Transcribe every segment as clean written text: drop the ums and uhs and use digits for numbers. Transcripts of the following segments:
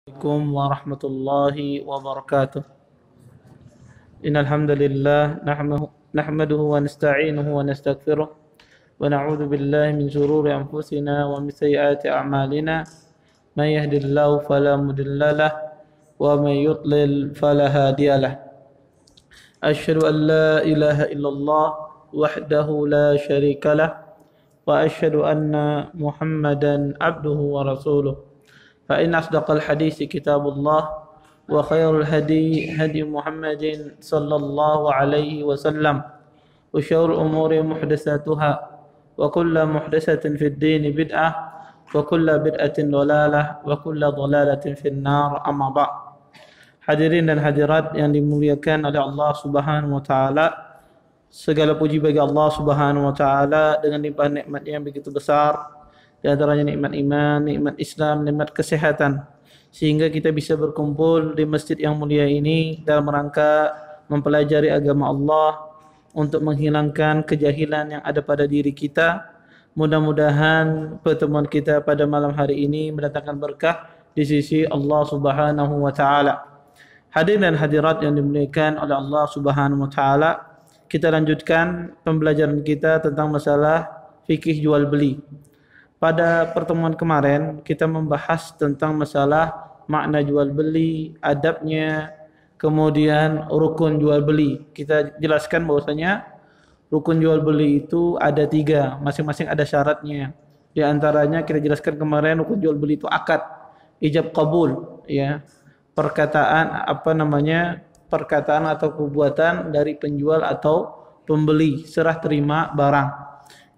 Assalamualaikum warahmatullahi wabarakatuh. Innal hamdalillah nahmaduhu wa nasta'inuhu wa nastaghfiruh wa na'udzu billahi min shururi anfusina wa min sayyiati a'malina. May yahdihillahu fala mudilla lahu wa may yudlil fala hadiyalah. Asyhadu an la ilaha illallah wahdahu la syarika lah wa asyhadu anna Muhammadan abduhu wa rasuluh. فإن أصدق الحديث كتاب الله وخير الهدي هدي محمد صلى الله عليه وسلم وشر الأمور محدثاتها وكل محدثة في الدين بدعة وكل بدعة ضلالة وكل ضلالة في النار أما بعد. Hadirin dan hadirat yang dimuliakan oleh Allah Subhanahu wa taala, segala puji bagi Allah Subhanahu wa taala dengan limpahan nikmat-Nya yang begitu besar. Di antaranya nikmat iman, nikmat Islam, nikmat kesehatan, sehingga kita bisa berkumpul di masjid yang mulia ini dalam rangka mempelajari agama Allah untuk menghilangkan kejahilan yang ada pada diri kita. Mudah-mudahan pertemuan kita pada malam hari ini mendatangkan berkah di sisi Allah Subhanahu wa taala. Hadirin dan hadirat yang dimuliakan oleh Allah Subhanahu wa taala, kita lanjutkan pembelajaran kita tentang masalah fikih jual beli. Pada pertemuan kemarin kita membahas tentang masalah makna jual beli, adabnya, kemudian rukun jual beli. Kita jelaskan bahwasanya rukun jual beli itu ada 3, masing-masing ada syaratnya. Di antaranya kita jelaskan kemarin rukun jual beli itu akad, ijab qabul, ya. Perkataan atau perbuatan dari penjual atau pembeli, serah terima barang.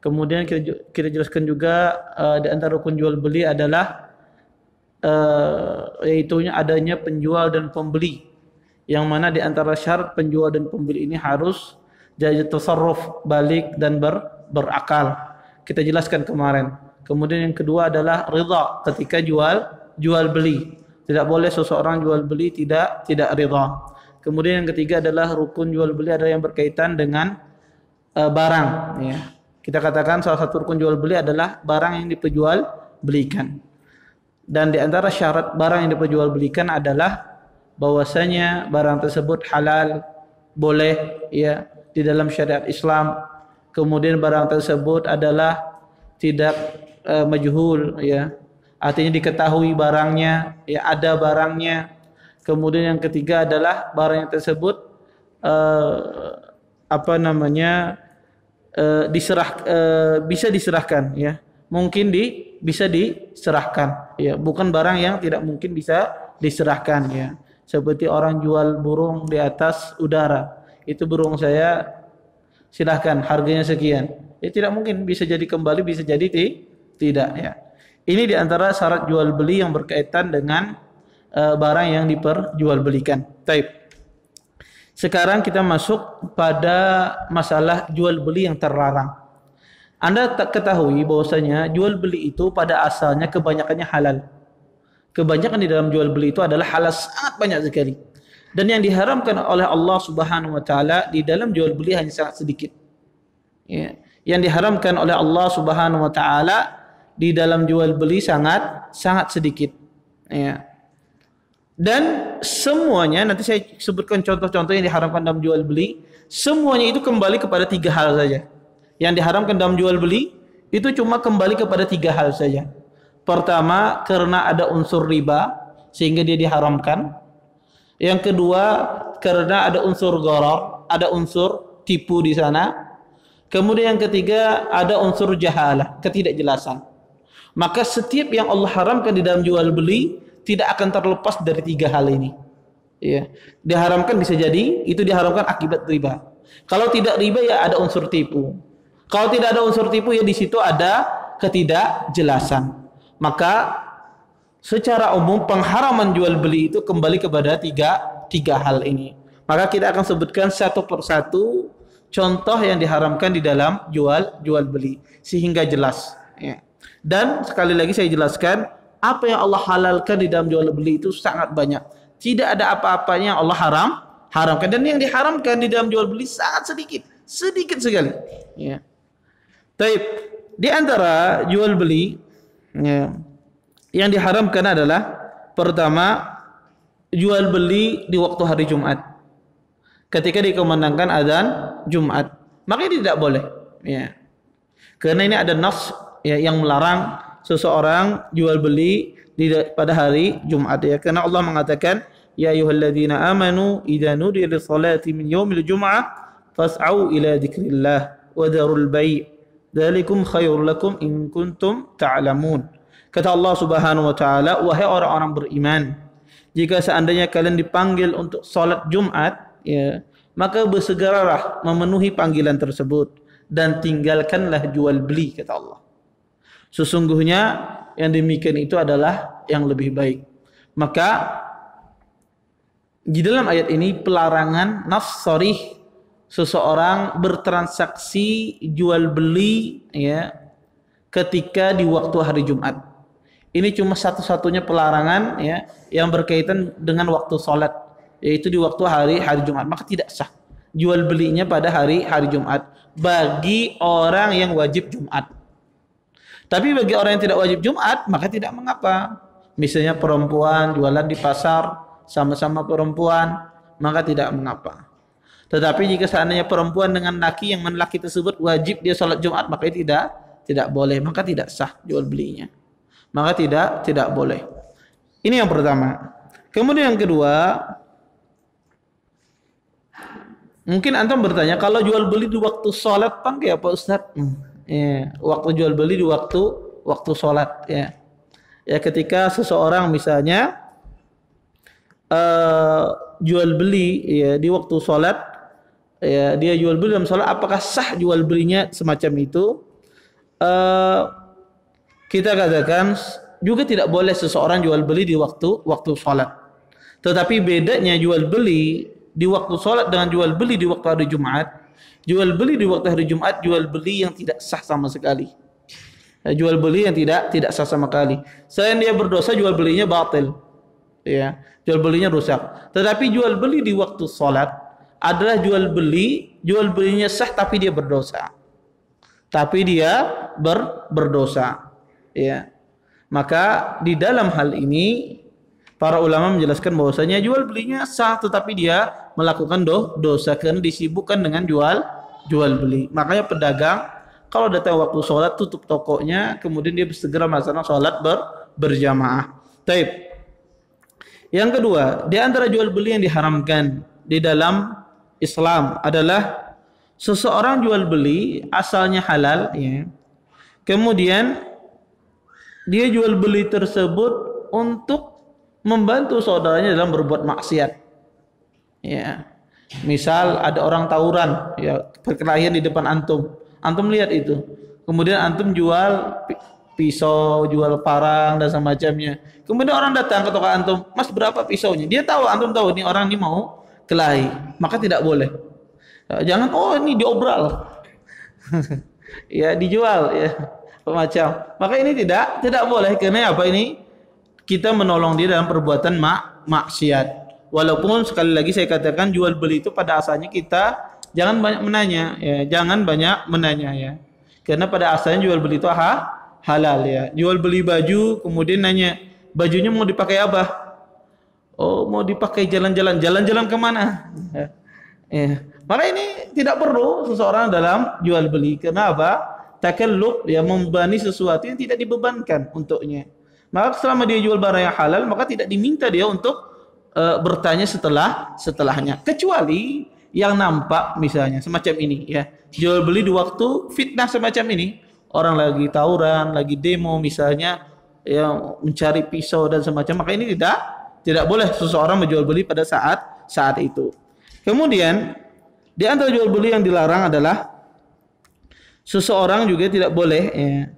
Kemudian kita jelaskan juga di antara rukun jual beli adalah yaitu adanya penjual dan pembeli, yang mana di antara syarat penjual dan pembeli ini harus jadi tasarruf, balik dan berakal. Kita jelaskan kemarin. Kemudian yang kedua adalah ridha ketika jual beli. Tidak boleh seseorang jual beli tidak ridha. Kemudian yang ketiga adalah rukun jual beli adalah yang berkaitan dengan barang, ya. Kita katakan salah satu rukun jual beli adalah barang yang diperjual belikan. Dan di antara syarat barang yang diperjual belikan adalah bahwasanya barang tersebut halal, boleh, ya, di dalam syariat Islam. Kemudian barang tersebut adalah tidak majhul, ya. Artinya diketahui barangnya, ya, ada barangnya. Kemudian yang ketiga adalah barang yang tersebut bisa diserahkan, ya, mungkin bisa diserahkan, ya, bukan barang yang tidak mungkin bisa diserahkan, ya, seperti orang jual burung di atas udara, itu burung saya, silahkan harganya sekian, ya, tidak mungkin, bisa jadi kembali, bisa jadi tidak, ya. Ini diantara syarat jual beli yang berkaitan dengan barang yang diperjualbelikan. Taib. Sekarang kita masuk pada masalah jual beli yang terlarang. Anda tak ketahui bahwasanya jual beli itu pada asalnya kebanyakannya halal. Kebanyakan di dalam jual beli itu adalah halal, sangat banyak sekali. Dan yang diharamkan oleh Allah Subhanahu wa taala di dalam jual beli hanya sangat sedikit. Ya. Yang diharamkan oleh Allah Subhanahu wa taala di dalam jual beli sangat sedikit. Ya. Dan semuanya, nanti saya sebutkan contoh-contoh yang diharamkan dalam jual beli, semuanya itu kembali kepada 3 hal saja. Yang diharamkan dalam jual beli itu cuma kembali kepada 3 hal saja. Pertama, karena ada unsur riba sehingga dia diharamkan. Yang kedua, karena ada unsur gharar, ada unsur tipu di sana. Kemudian yang ketiga, ada unsur jahalah, ketidakjelasan. Maka setiap yang Allah haramkan di dalam jual beli tidak akan terlepas dari 3 hal ini. Ya, diharamkan bisa jadi itu diharamkan akibat riba. Kalau tidak riba, ya ada unsur tipu. Kalau tidak ada unsur tipu, ya di situ ada ketidakjelasan. Maka secara umum pengharaman jual beli itu kembali kepada tiga hal ini. Maka kita akan sebutkan satu persatu contoh yang diharamkan di dalam jual beli sehingga jelas. Ya. Dan sekali lagi saya jelaskan, apa yang Allah halalkan di dalam jual beli itu sangat banyak. Tidak ada apa-apanya yang Allah haramkan. Dan yang diharamkan di dalam jual beli sangat sedikit sekali. Ya. Taib. Di antara jual beli, ya, yang diharamkan adalah Pertama, jual beli di waktu hari Jumat. Ketika dikumandangkan azan Jumat, maka ini tidak boleh. Ya. Karena ini ada nas ya, yang melarang seseorang jual beli pada hari Jumat. Ya. Karena Allah mengatakan, Ya ayyuhalladzina amanu idza nudiya lis-salati min yaumil jum'ah fas'au ila dzikrillah wa dharul bai'. Dzalikum khairul lakum in kuntum ta'lamun. Kata Allah Subhanahu wa taala, wahai orang-orang beriman, jika seandainya kalian dipanggil untuk salat Jumat, ya, maka bersegeralah memenuhi panggilan tersebut dan tinggalkanlah jual beli, kata Allah. Sesungguhnya yang demikian itu adalah yang lebih baik. Maka di dalam ayat ini pelarangan nas sharih seseorang bertransaksi jual beli ya ketika di waktu hari Jumat. Ini cuma satu-satunya pelarangan ya yang berkaitan dengan waktu sholat, yaitu di waktu hari Jumat. Maka tidak sah jual belinya pada hari Jumat bagi orang yang wajib Jumat. Tapi bagi orang yang tidak wajib Jumat maka tidak mengapa. Misalnya perempuan jualan di pasar, sama-sama perempuan, maka tidak mengapa. Tetapi jika seandainya perempuan dengan laki, yang mana laki tersebut wajib dia sholat Jumat, maka tidak boleh, maka tidak sah jual belinya. Maka tidak boleh. Ini yang pertama. Kemudian yang kedua, mungkin antum bertanya, kalau jual beli di waktu sholat panggil apa Ustaz? Ya, waktu jual beli di waktu sholat ya. Ya ketika seseorang misalnya jual beli ya di waktu sholat, ya dia jual beli dalam sholat, apakah sah jual belinya semacam itu? Kita katakan juga tidak boleh seseorang jual beli di waktu sholat. Tetapi bedanya jual beli di waktu sholat dengan jual beli di waktu hari Jumat. Jual beli di waktu hari Jumat, jual beli yang tidak sah sama sekali. Jual beli yang tidak sah sama sekali. Selain dia berdosa, jual belinya batil. Ya, jual belinya rusak. Tetapi jual beli di waktu sholat adalah jual belinya sah tapi dia berdosa. Tapi dia berdosa. Ya. Maka di dalam hal ini para ulama menjelaskan bahwasanya jual belinya sah tetapi dia melakukan dosa karena disibukkan dengan jual beli. Makanya pedagang kalau datang waktu sholat tutup tokonya, kemudian dia segera melaksanakan sholat berjamaah. Taib. Yang kedua, di antara jual beli yang diharamkan di dalam Islam adalah seseorang jual beli asalnya halal ya. Kemudian dia jual beli tersebut untuk membantu saudaranya dalam berbuat maksiat. Ya. Misal ada orang tawuran ya, perkelahian di depan antum. Antum lihat itu. Kemudian antum jual pisau, jual parang dan semacamnya. Kemudian orang datang ke toko antum, "Mas, berapa pisaunya?" Dia tahu, antum tahu ini orang ini mau kelahi, maka tidak boleh. Jangan, "Oh, ini diobral." Ya, dijual ya. Macam. Maka ini tidak boleh karena apa ini? Kita menolong dia dalam perbuatan maksiat. Walaupun sekali lagi saya katakan jual beli itu pada asalnya kita jangan banyak menanya ya, jangan banyak menanya ya. Karena pada asalnya jual beli itu halal ya. Jual beli baju kemudian nanya, "Bajunya mau dipakai apa?" "Oh, mau dipakai jalan-jalan." "Jalan-jalan kemana?" Ya. Maka ini tidak perlu seseorang dalam jual beli. Karena apa? Takalluf ya, membebani sesuatu yang tidak dibebankan untuknya. Maka selama dia jual barang yang halal, maka tidak diminta dia untuk bertanya setelahnya. Kecuali yang nampak misalnya semacam ini ya. Jual beli di waktu fitnah semacam ini. Orang lagi tawuran, lagi demo misalnya, ya mencari pisau dan semacam, maka ini tidak boleh seseorang menjual beli pada saat itu. Kemudian di antara jual beli yang dilarang adalah seseorang juga tidak boleh ya,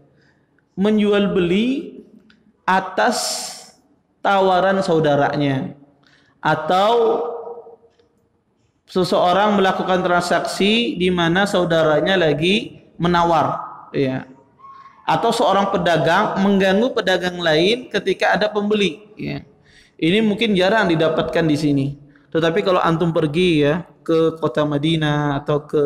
menjual beli atas tawaran saudaranya, atau seseorang melakukan transaksi di mana saudaranya lagi menawar ya, atau seorang pedagang mengganggu pedagang lain ketika ada pembeli ya. Ini mungkin jarang didapatkan di sini. Tetapi kalau antum pergi ya ke kota Madinah atau ke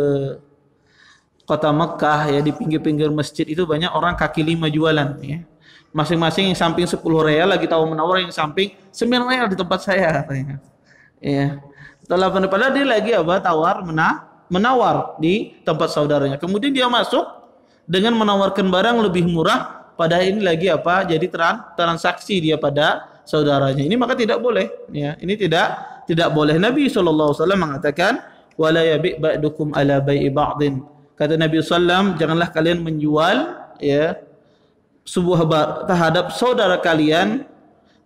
kota Mekah ya, di pinggir-pinggir masjid itu banyak orang kaki lima jualan ya. Masing-masing yang samping 10 real lagi tahu menawar, yang samping 9 real di tempat saya katanya. Ya. Padahal dia lagi apa? Menawar di tempat saudaranya. Kemudian dia masuk dengan menawarkan barang lebih murah, padahal ini lagi apa? Jadi transaksi dia pada saudaranya. Ini maka tidak boleh, ya. Ini tidak boleh. Nabi SAW mengatakan, wala yabi' ba'dukum ala bai'i ba'din. Kata Nabi SAW, janganlah kalian menjual, ya, terhadap saudara kalian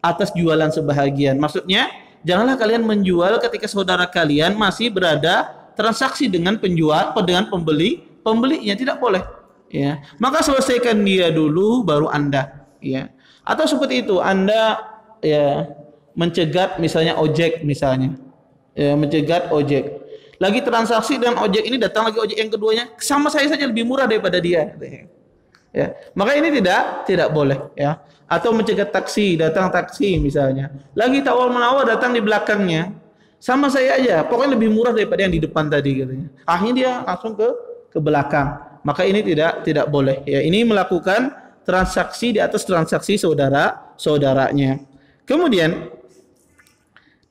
atas jualan sebahagian. Maksudnya, janganlah kalian menjual ketika saudara kalian masih berada transaksi dengan pembelinya, tidak boleh. Ya, maka selesaikan dia dulu baru Anda, ya. Atau seperti itu, Anda ya mencegat misalnya ojek misalnya. Ya, mencegat ojek. Lagi transaksi dengan ojek ini, datang lagi ojek yang keduanya, sama saya saja lebih murah daripada dia. Ya, maka ini tidak boleh, ya. Atau mencegat taksi, datang taksi misalnya, lagi tawar-menawar datang di belakangnya, sama saya aja, pokoknya lebih murah daripada yang di depan tadi katanya. Akhirnya dia langsung ke belakang. Maka ini tidak boleh, ya. Ini melakukan transaksi di atas transaksi saudaranya. Kemudian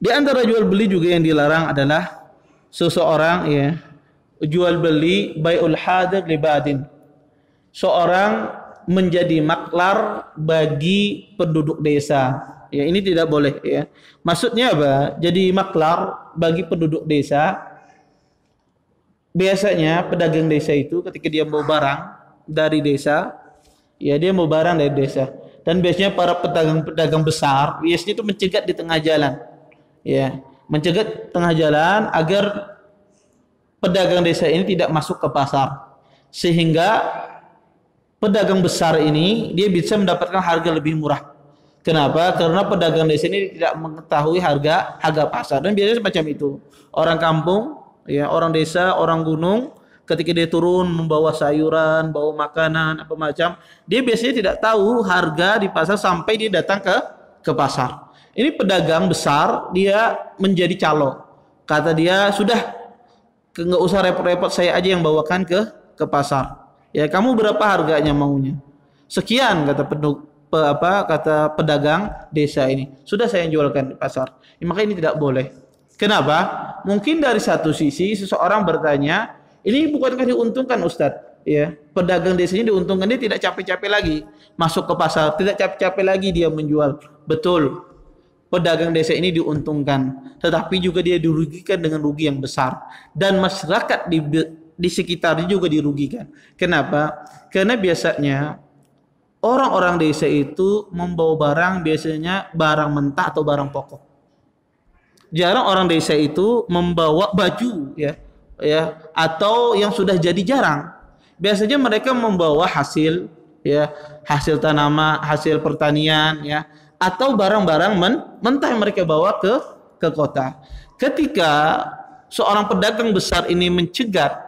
di antara jual beli juga yang dilarang adalah seseorang, ya, jual beli bai'ul hadir li badin. Seorang menjadi maklar bagi penduduk desa. Ya, ini tidak boleh, ya. Maksudnya apa? Jadi maklar bagi penduduk desa. Biasanya pedagang desa itu ketika dia mau barang dari desa, ya, dia mau barang dari desa. Dan biasanya para pedagang besar biasanya itu mencegat di tengah jalan. Ya, mencegat tengah jalan agar pedagang desa ini tidak masuk ke pasar. Sehingga pedagang besar ini dia bisa mendapatkan harga lebih murah. Kenapa? Karena pedagang desa ini tidak mengetahui harga pasar, dan biasanya semacam itu. Orang kampung, ya, orang desa, orang gunung, ketika dia turun membawa sayuran, bawa makanan apa macam, dia biasanya tidak tahu harga di pasar sampai dia datang ke pasar. Ini pedagang besar, dia menjadi calo. Kata dia, sudah nggak usah repot-repot, saya aja yang bawakan ke pasar. Ya, kamu berapa harganya maunya? Sekian, kata pedagang desa ini. Sudah saya jualkan di pasar. Ya, maka ini tidak boleh. Kenapa? Mungkin dari satu sisi seseorang bertanya, ini bukankah diuntungkan Ustadz? Ya, pedagang desanya diuntungkan, dia tidak capek-capek lagi masuk ke pasar, tidak capek-capek lagi dia menjual. Betul. Pedagang desa ini diuntungkan, tetapi juga dia dirugikan dengan rugi yang besar, dan masyarakat di sekitarnya juga dirugikan. Kenapa? Karena biasanya orang-orang desa itu membawa barang, biasanya barang mentah atau barang pokok. Jarang orang desa itu membawa baju, ya, atau yang sudah jadi, jarang. Biasanya mereka membawa hasil, ya, hasil tanaman, hasil pertanian, ya, atau barang-barang mentah yang mereka bawa ke kota. Ketika seorang pedagang besar ini mencegat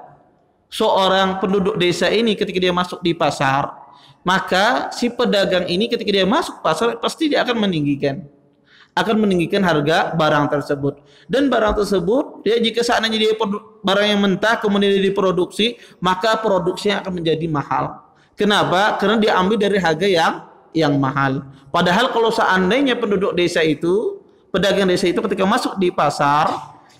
seorang penduduk desa ini ketika dia masuk di pasar, maka si pedagang ini ketika dia masuk pasar pasti dia akan meninggikan harga barang tersebut. Dan barang tersebut, dia jika seandainya dia barang yang mentah kemudian dia diproduksi, maka produksinya akan menjadi mahal. Kenapa? Karena dia ambil dari harga yang mahal. Padahal kalau seandainya penduduk desa itu, pedagang desa itu ketika masuk di pasar,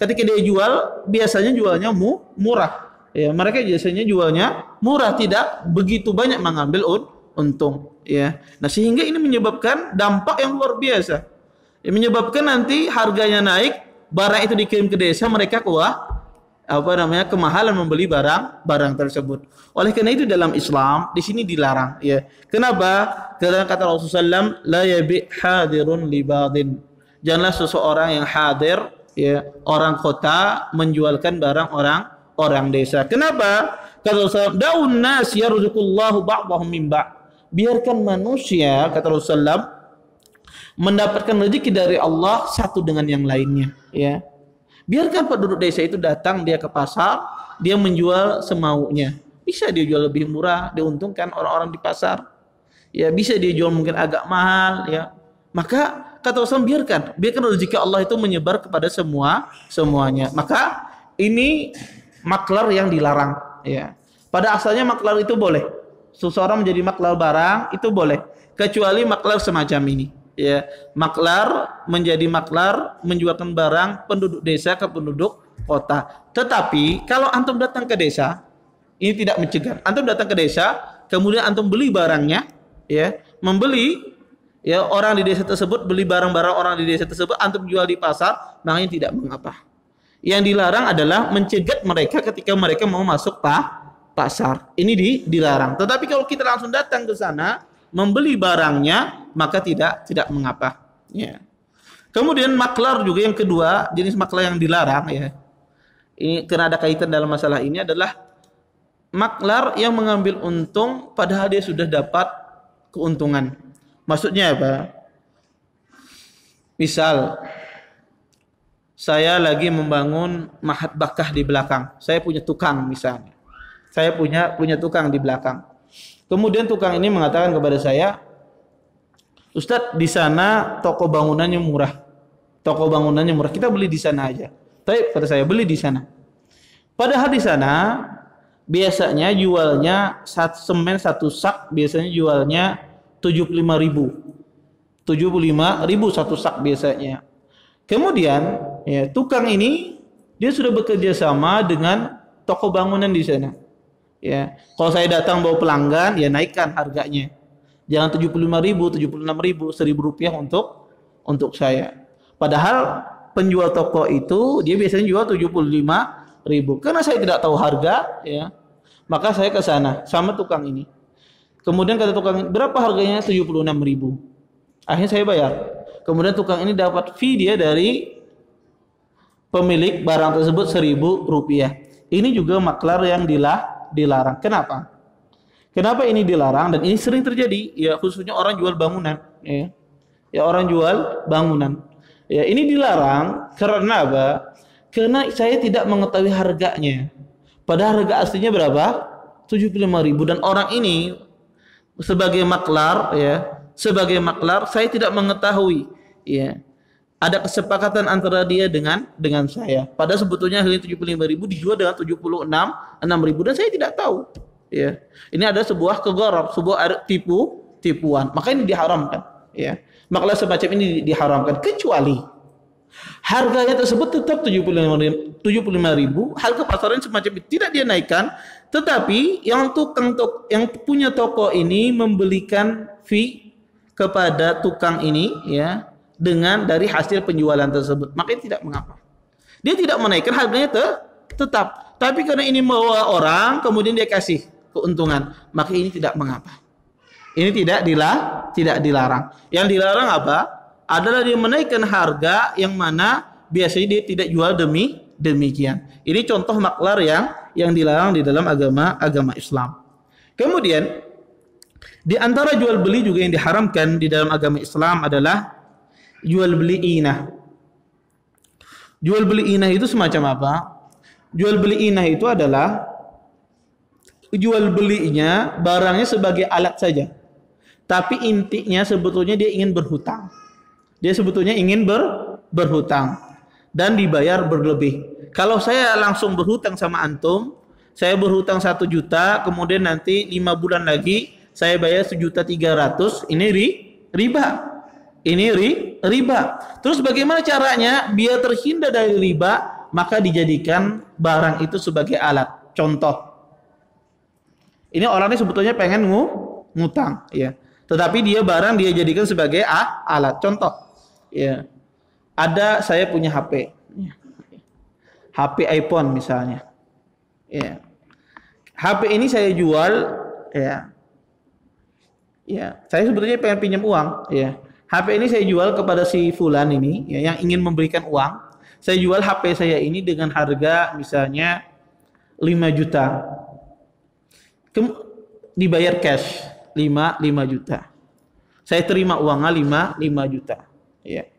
ketika dia jual, biasanya jualnya murah. Ya, mereka biasanya jualnya murah, tidak begitu banyak mengambil untung, ya. Nah, sehingga ini menyebabkan dampak yang luar biasa. Ya, menyebabkan nanti harganya naik, barang itu dikirim ke desa, mereka kemahalan membeli barang tersebut. Oleh karena itu dalam Islam di sini dilarang, ya. Kenapa? Karena kata Rasulullah SAW, la yabi' hadirun li badin. Janganlah seseorang yang hadir, ya, orang kota menjualkan barang orang desa. Kenapa? Kata Rasulullah, daun nas yarzuqullahu ba'dahum min ba'd. Biarkan manusia, kata Rasulullah, mendapatkan rezeki dari Allah satu dengan yang lainnya, ya. Biarkan penduduk desa itu datang dia ke pasar, dia menjual semaunya. Bisa dia jual lebih murah, diuntungkan orang-orang di pasar. Ya, bisa dia jual mungkin agak mahal, ya. Maka kata Rasulullah, biarkan rezeki Allah itu menyebar kepada semuanya. Maka ini maklar yang dilarang, ya. Pada asalnya maklar itu boleh. Seseorang menjadi maklar barang itu boleh. kecuali maklar semacam ini. Ya, maklar menjadi maklar menjualkan barang penduduk desa ke penduduk kota. Tetapi kalau antum datang ke desa, ini tidak mencegah. Antum datang ke desa, kemudian antum beli barangnya, ya, membeli, ya, orang di desa tersebut beli barang-barang orang di desa tersebut, antum jual di pasar, makanya tidak mengapa. Yang dilarang adalah mencegat mereka ketika mereka mau masuk pasar. Ini dilarang. Tetapi kalau kita langsung datang ke sana membeli barangnya, maka tidak mengapa. Ya. Kemudian maklar juga yang kedua, jenis maklar yang dilarang, ya. Ini karena ada kaitan dalam masalah ini adalah maklar yang mengambil untung padahal dia sudah dapat keuntungan. Maksudnya apa? Misal saya lagi membangun mahat bakah di belakang. Saya punya tukang misalnya. Saya punya tukang di belakang. Kemudian tukang ini mengatakan kepada saya, Ustadz, di sana toko bangunannya murah. Toko bangunannya murah. Kita beli di sana aja. Tapi kata saya, beli di sana. Padahal di sana biasanya jualnya semen satu sak biasanya jualnya 75.000. 75.000 satu sak biasanya. Kemudian, ya, tukang ini dia sudah bekerja sama dengan toko bangunan di sana. Ya, kalau saya datang bawa pelanggan, ya naikkan harganya. Jangan 75.000, 76.000, Rp1.000 untuk saya. Padahal penjual toko itu dia biasanya jual 75.000. Karena saya tidak tahu harga, ya, maka saya ke sana sama tukang ini. Kemudian kata tukang, berapa harganya? 76.000. Akhirnya saya bayar. Kemudian tukang ini dapat fee dia dari pemilik barang tersebut Rp1.000. Ini juga maklar yang dilarang. Kenapa? Kenapa ini dilarang? Dan ini sering terjadi, ya, khususnya orang jual bangunan, ya. Ya, orang jual bangunan. Ya, ini dilarang karena apa? Karena saya tidak mengetahui harganya. Padahal harga aslinya berapa? 75.000, dan orang ini sebagai maklar, ya, sebagai maklar saya tidak mengetahui, ya. Ada kesepakatan antara dia dengan saya. Padahal sebetulnya harga 75.000 dijual dengan 76.000 dan saya tidak tahu. Ya. Ini ada sebuah kegoror, sebuah tipuan. Maka ini diharamkan. Ya. Maklah semacam ini diharamkan kecuali harganya tersebut tetap 75.000, harga pasaran semacam itu tidak dia naikkan, tetapi yang yang punya toko ini membelikan fee kepada tukang ini, ya, dengan dari hasil penjualan tersebut, maka tidak mengapa. Dia tidak menaikkan harganya tetap, tapi karena ini membawa orang kemudian dia kasih keuntungan, maka ini tidak mengapa. Ini tidak dilarang. Yang dilarang apa? Adalah dia menaikkan harga yang mana biasanya dia tidak jual demikian. Ini contoh maklar yang dilarang di dalam agama Islam. Kemudian di antara jual beli juga yang diharamkan di dalam agama Islam adalah jual beli inah. Jual beli inah itu semacam apa? Jual beli inah itu adalah jual belinya barangnya sebagai alat saja. Tapi intinya sebetulnya dia ingin berhutang. Dia sebetulnya ingin berhutang dan dibayar berlebih. Kalau saya langsung berhutang sama antum, saya berhutang 1 juta, kemudian nanti 5 bulan lagi saya bayar 1.300.000, ini riba. Ini riba. Terus bagaimana caranya biar terhindar dari riba? Maka dijadikan barang itu sebagai alat. Contoh, ini orangnya sebetulnya pengen ngutang, ya. Tetapi barang dia jadikan sebagai alat. Contoh, ya. Ada saya punya HP. HP iPhone misalnya. Ya. HP ini saya jual, ya. Ya, saya sebetulnya pengen pinjam uang, ya. HP ini saya jual kepada si fulan ini, ya, yang ingin memberikan uang. Saya jual HP saya ini dengan harga misalnya 5 juta. Dibayar cash 5 juta. Saya terima uangnya 5 juta. Ya.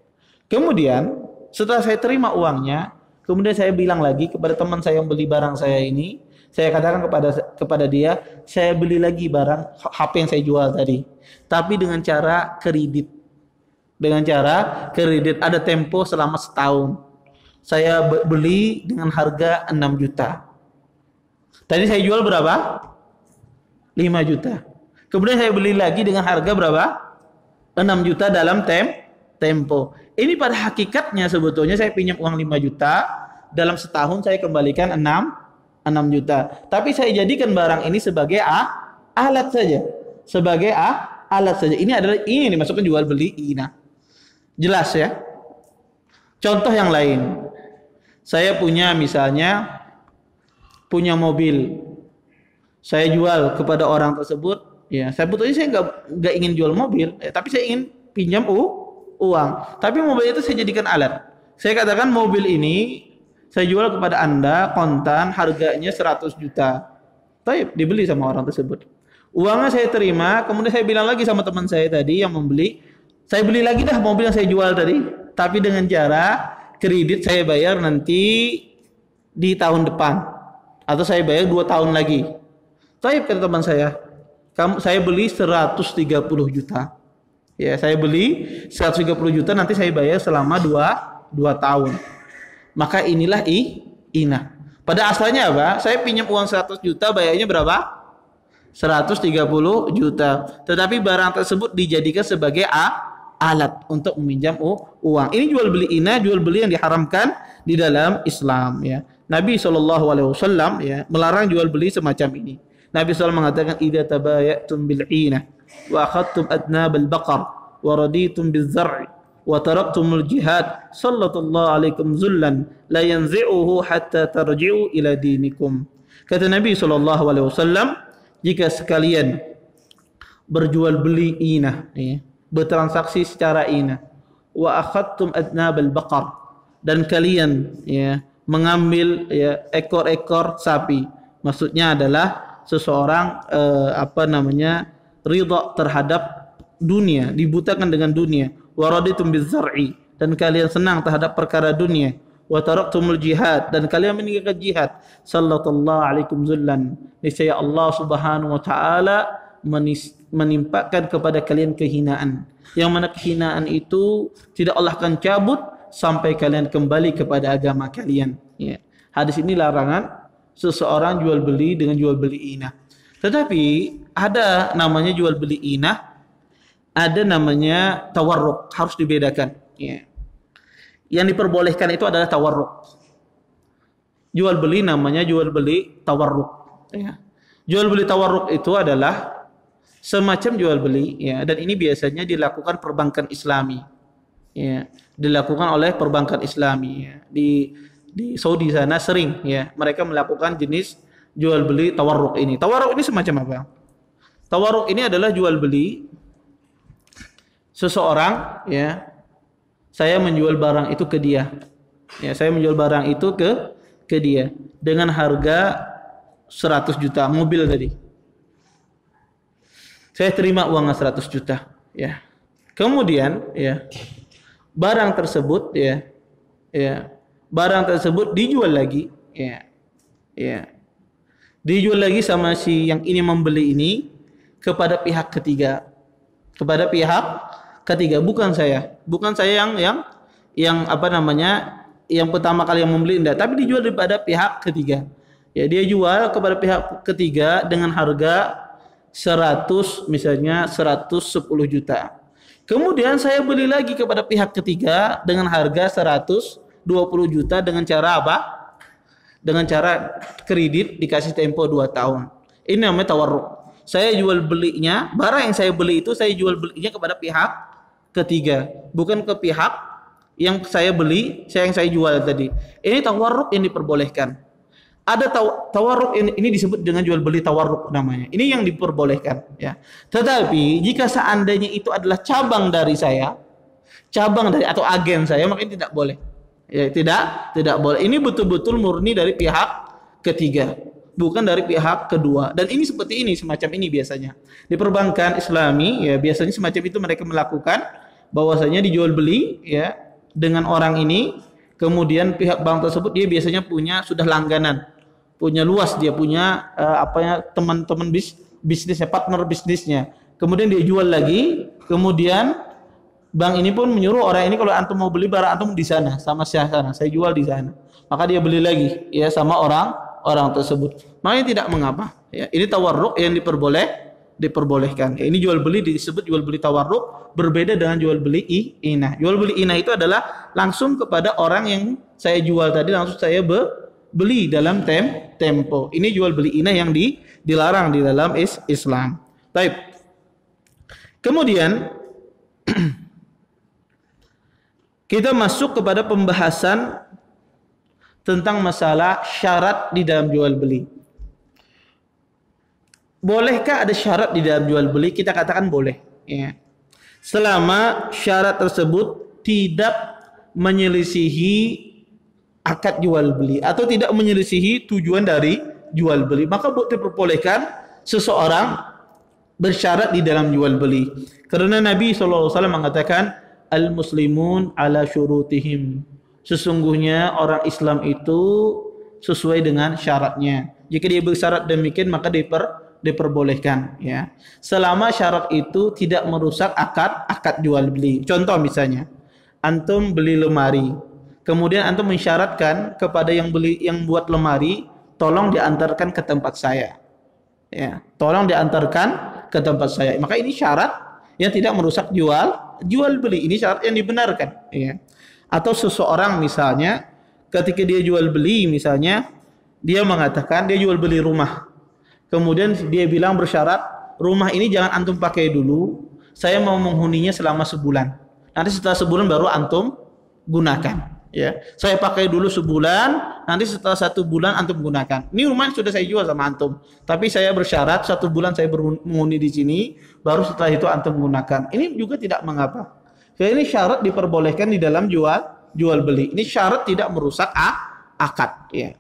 Kemudian setelah saya terima uangnya, kemudian saya bilang lagi kepada teman saya yang beli barang saya ini, saya katakan kepada dia, saya beli lagi barang HP yang saya jual tadi, tapi dengan cara kredit. Dengan cara kredit, ada tempo selama setahun. Saya beli dengan harga 6 juta. Tadi saya jual berapa? 5 juta. Kemudian saya beli lagi dengan harga berapa? 6 juta dalam tempo. Ini pada hakikatnya sebetulnya saya pinjam uang 5 juta, dalam setahun saya kembalikan 6 juta. Tapi saya jadikan barang ini sebagai alat saja. Sebagai alat saja. Ini dimasukkan jual beli inah. Jelas ya? Contoh yang lain. Saya misalnya punya mobil. Saya jual kepada orang tersebut, ya. Sebetulnya saya nggak ingin jual mobil, tapi saya ingin pinjam uang. Tapi mobil itu saya jadikan alat. Saya katakan mobil ini saya jual kepada Anda kontan, harganya 100 juta. Baik, dibeli sama orang tersebut. Uangnya saya terima, kemudian saya bilang lagi sama teman saya tadi yang membeli, saya beli lagi dah mobil yang saya jual tadi, tapi dengan cara kredit saya bayar nanti di tahun depan, atau saya bayar 2 tahun lagi. Baik, kata teman saya, saya beli 130 juta. Ya, saya beli 130 juta, nanti saya bayar selama 2 tahun. Maka inilah inah. Pada asalnya apa? Saya pinjam uang 100 juta, bayarnya berapa? 130 juta. Tetapi barang tersebut dijadikan sebagai alat untuk meminjam uang. Ini jual beli inah, jual beli yang diharamkan di dalam Islam, ya. Nabi SAW ya melarang jual beli semacam ini. Nabi SAW mengatakan, idza tabayatum bil inah wa akhadtum adnabal baqar wa raditum biz zar'i wa taraktumul jihad sallallahu alaikum zullan la yanzi'uhu hatta tarji'u ila dinikum. Kata Nabi SAW, jika sekalian berjual beli inah, ya, bertransaksi secara inah, wa akhadtum adnabal baqar, dan kalian, ya, mengambil, ya, ekor-ekor sapi, maksudnya adalah seseorang ridha terhadap dunia, dibutakan dengan dunia, wa raditum bizzar'i, dan kalian senang terhadap perkara dunia, wa taraktumul jihad, dan kalian meninggalkan jihad, sallallahu alaikum zullan, niscaya Allah Subhanahu wa taala menimpakan kepada kalian kehinaan, yang mana kehinaan itu tidak Allah akan cabut sampai kalian kembali kepada agama kalian, ya. Hadis ini larangan seseorang jual beli dengan jual beli inah. Tetapi ada namanya jual beli inah, ada namanya tawarruk, harus dibedakan, ya. Yang diperbolehkan itu adalah tawarruk. Jual beli namanya jual beli tawarruk, ya. Jual beli tawarruk itu adalah semacam jual beli, ya, dan ini biasanya dilakukan perbankan Islami, ya, dilakukan oleh perbankan Islami, ya. Di Saudi sana sering, ya, mereka melakukan jenis jual beli tawarruk ini. Tawarruk ini semacam apa? Tawarruk ini adalah jual beli seseorang, ya, saya menjual barang itu ke dia, ya, saya menjual barang itu ke dia dengan harga 100 juta mobil tadi. Saya terima uangnya 100 juta, ya. Kemudian, ya, barang tersebut, ya, barang tersebut dijual lagi, ya, ya, dijual lagi sama si yang ini membeli ini kepada pihak ketiga, bukan saya yang yang pertama kali yang membeli, enggak, tapi dijual kepada pihak ketiga, ya, dia jual kepada pihak ketiga dengan harga 110 juta. Kemudian saya beli lagi kepada pihak ketiga dengan harga 120 juta dengan cara apa? Dengan cara kredit dikasih tempo 2 tahun. Ini namanya tawarruk. Saya jual belinya, barang yang saya beli itu saya jual belinya kepada pihak ketiga, bukan ke pihak yang saya beli, yang saya jual tadi. Ini tawarruk yang diperbolehkan. Ada tawarruk ini disebut dengan jual beli tawarruk namanya. Ini yang diperbolehkan, ya. Tetapi jika seandainya itu adalah cabang dari atau agen saya, maka ini tidak boleh. Ya, tidak boleh. Ini betul-betul murni dari pihak ketiga, bukan dari pihak kedua. Dan ini seperti ini, semacam ini biasanya. Di perbankan Islami, ya, biasanya semacam itu mereka melakukan, bahwasanya dijual beli, ya, dengan orang ini, kemudian pihak bank tersebut dia biasanya sudah langganan, punya luas, dia punya teman-teman bisnisnya, partner bisnisnya. Kemudian dia jual lagi, kemudian bank ini pun menyuruh orang ini, kalau antum mau beli barang antum di sana, sama sana, saya jual di sana. Maka dia beli lagi, ya, sama orang tersebut. Makanya tidak mengapa, ya. Ini tawarruk yang diperbolehkan. Ini jual beli disebut jual beli tawarruk, berbeda dengan jual beli inah. Jual beli inah itu adalah langsung kepada orang yang saya jual tadi, langsung saya beli dalam tempo. Ini jual beli inah yang dilarang di dalam Islam. Baik. Kemudian kita masuk kepada pembahasan tentang masalah syarat di dalam jual beli. Bolehkah ada syarat di dalam jual beli? Kita katakan boleh. Ya. Selama syarat tersebut tidak menyelisihi akad jual beli atau tidak menyelisihi tujuan dari jual beli, maka diperbolehkan seseorang bersyarat di dalam jual beli. Karena Nabi SAW mengatakan, al-muslimun ala syurutihim. Sesungguhnya orang Islam itu sesuai dengan syaratnya. Jika dia bersyarat demikian, maka diperbolehkan. Ya. Selama syarat itu tidak merusak akad jual beli. Contoh misalnya, antum beli lemari, kemudian antum mensyaratkan kepada yang buat lemari, tolong diantarkan ke tempat saya. Ya, tolong diantarkan ke tempat saya. Maka ini syarat yang tidak merusak jual beli. Ini syarat yang dibenarkan. Ya. Atau seseorang misalnya ketika dia jual beli, misalnya dia mengatakan dia jual beli rumah, kemudian dia bilang bersyarat, rumah ini jangan antum pakai dulu, saya mau menghuninya selama sebulan, nanti setelah sebulan baru antum gunakan. Ya, saya pakai dulu sebulan, nanti setelah 1 bulan antum gunakan. Ini rumah sudah saya jual sama antum, tapi saya bersyarat 1 bulan saya menghuni di sini, baru setelah itu antum gunakan. Ini juga tidak mengapa. Jadi ini syarat diperbolehkan di dalam jual beli. Ini syarat tidak merusak akad. Ya.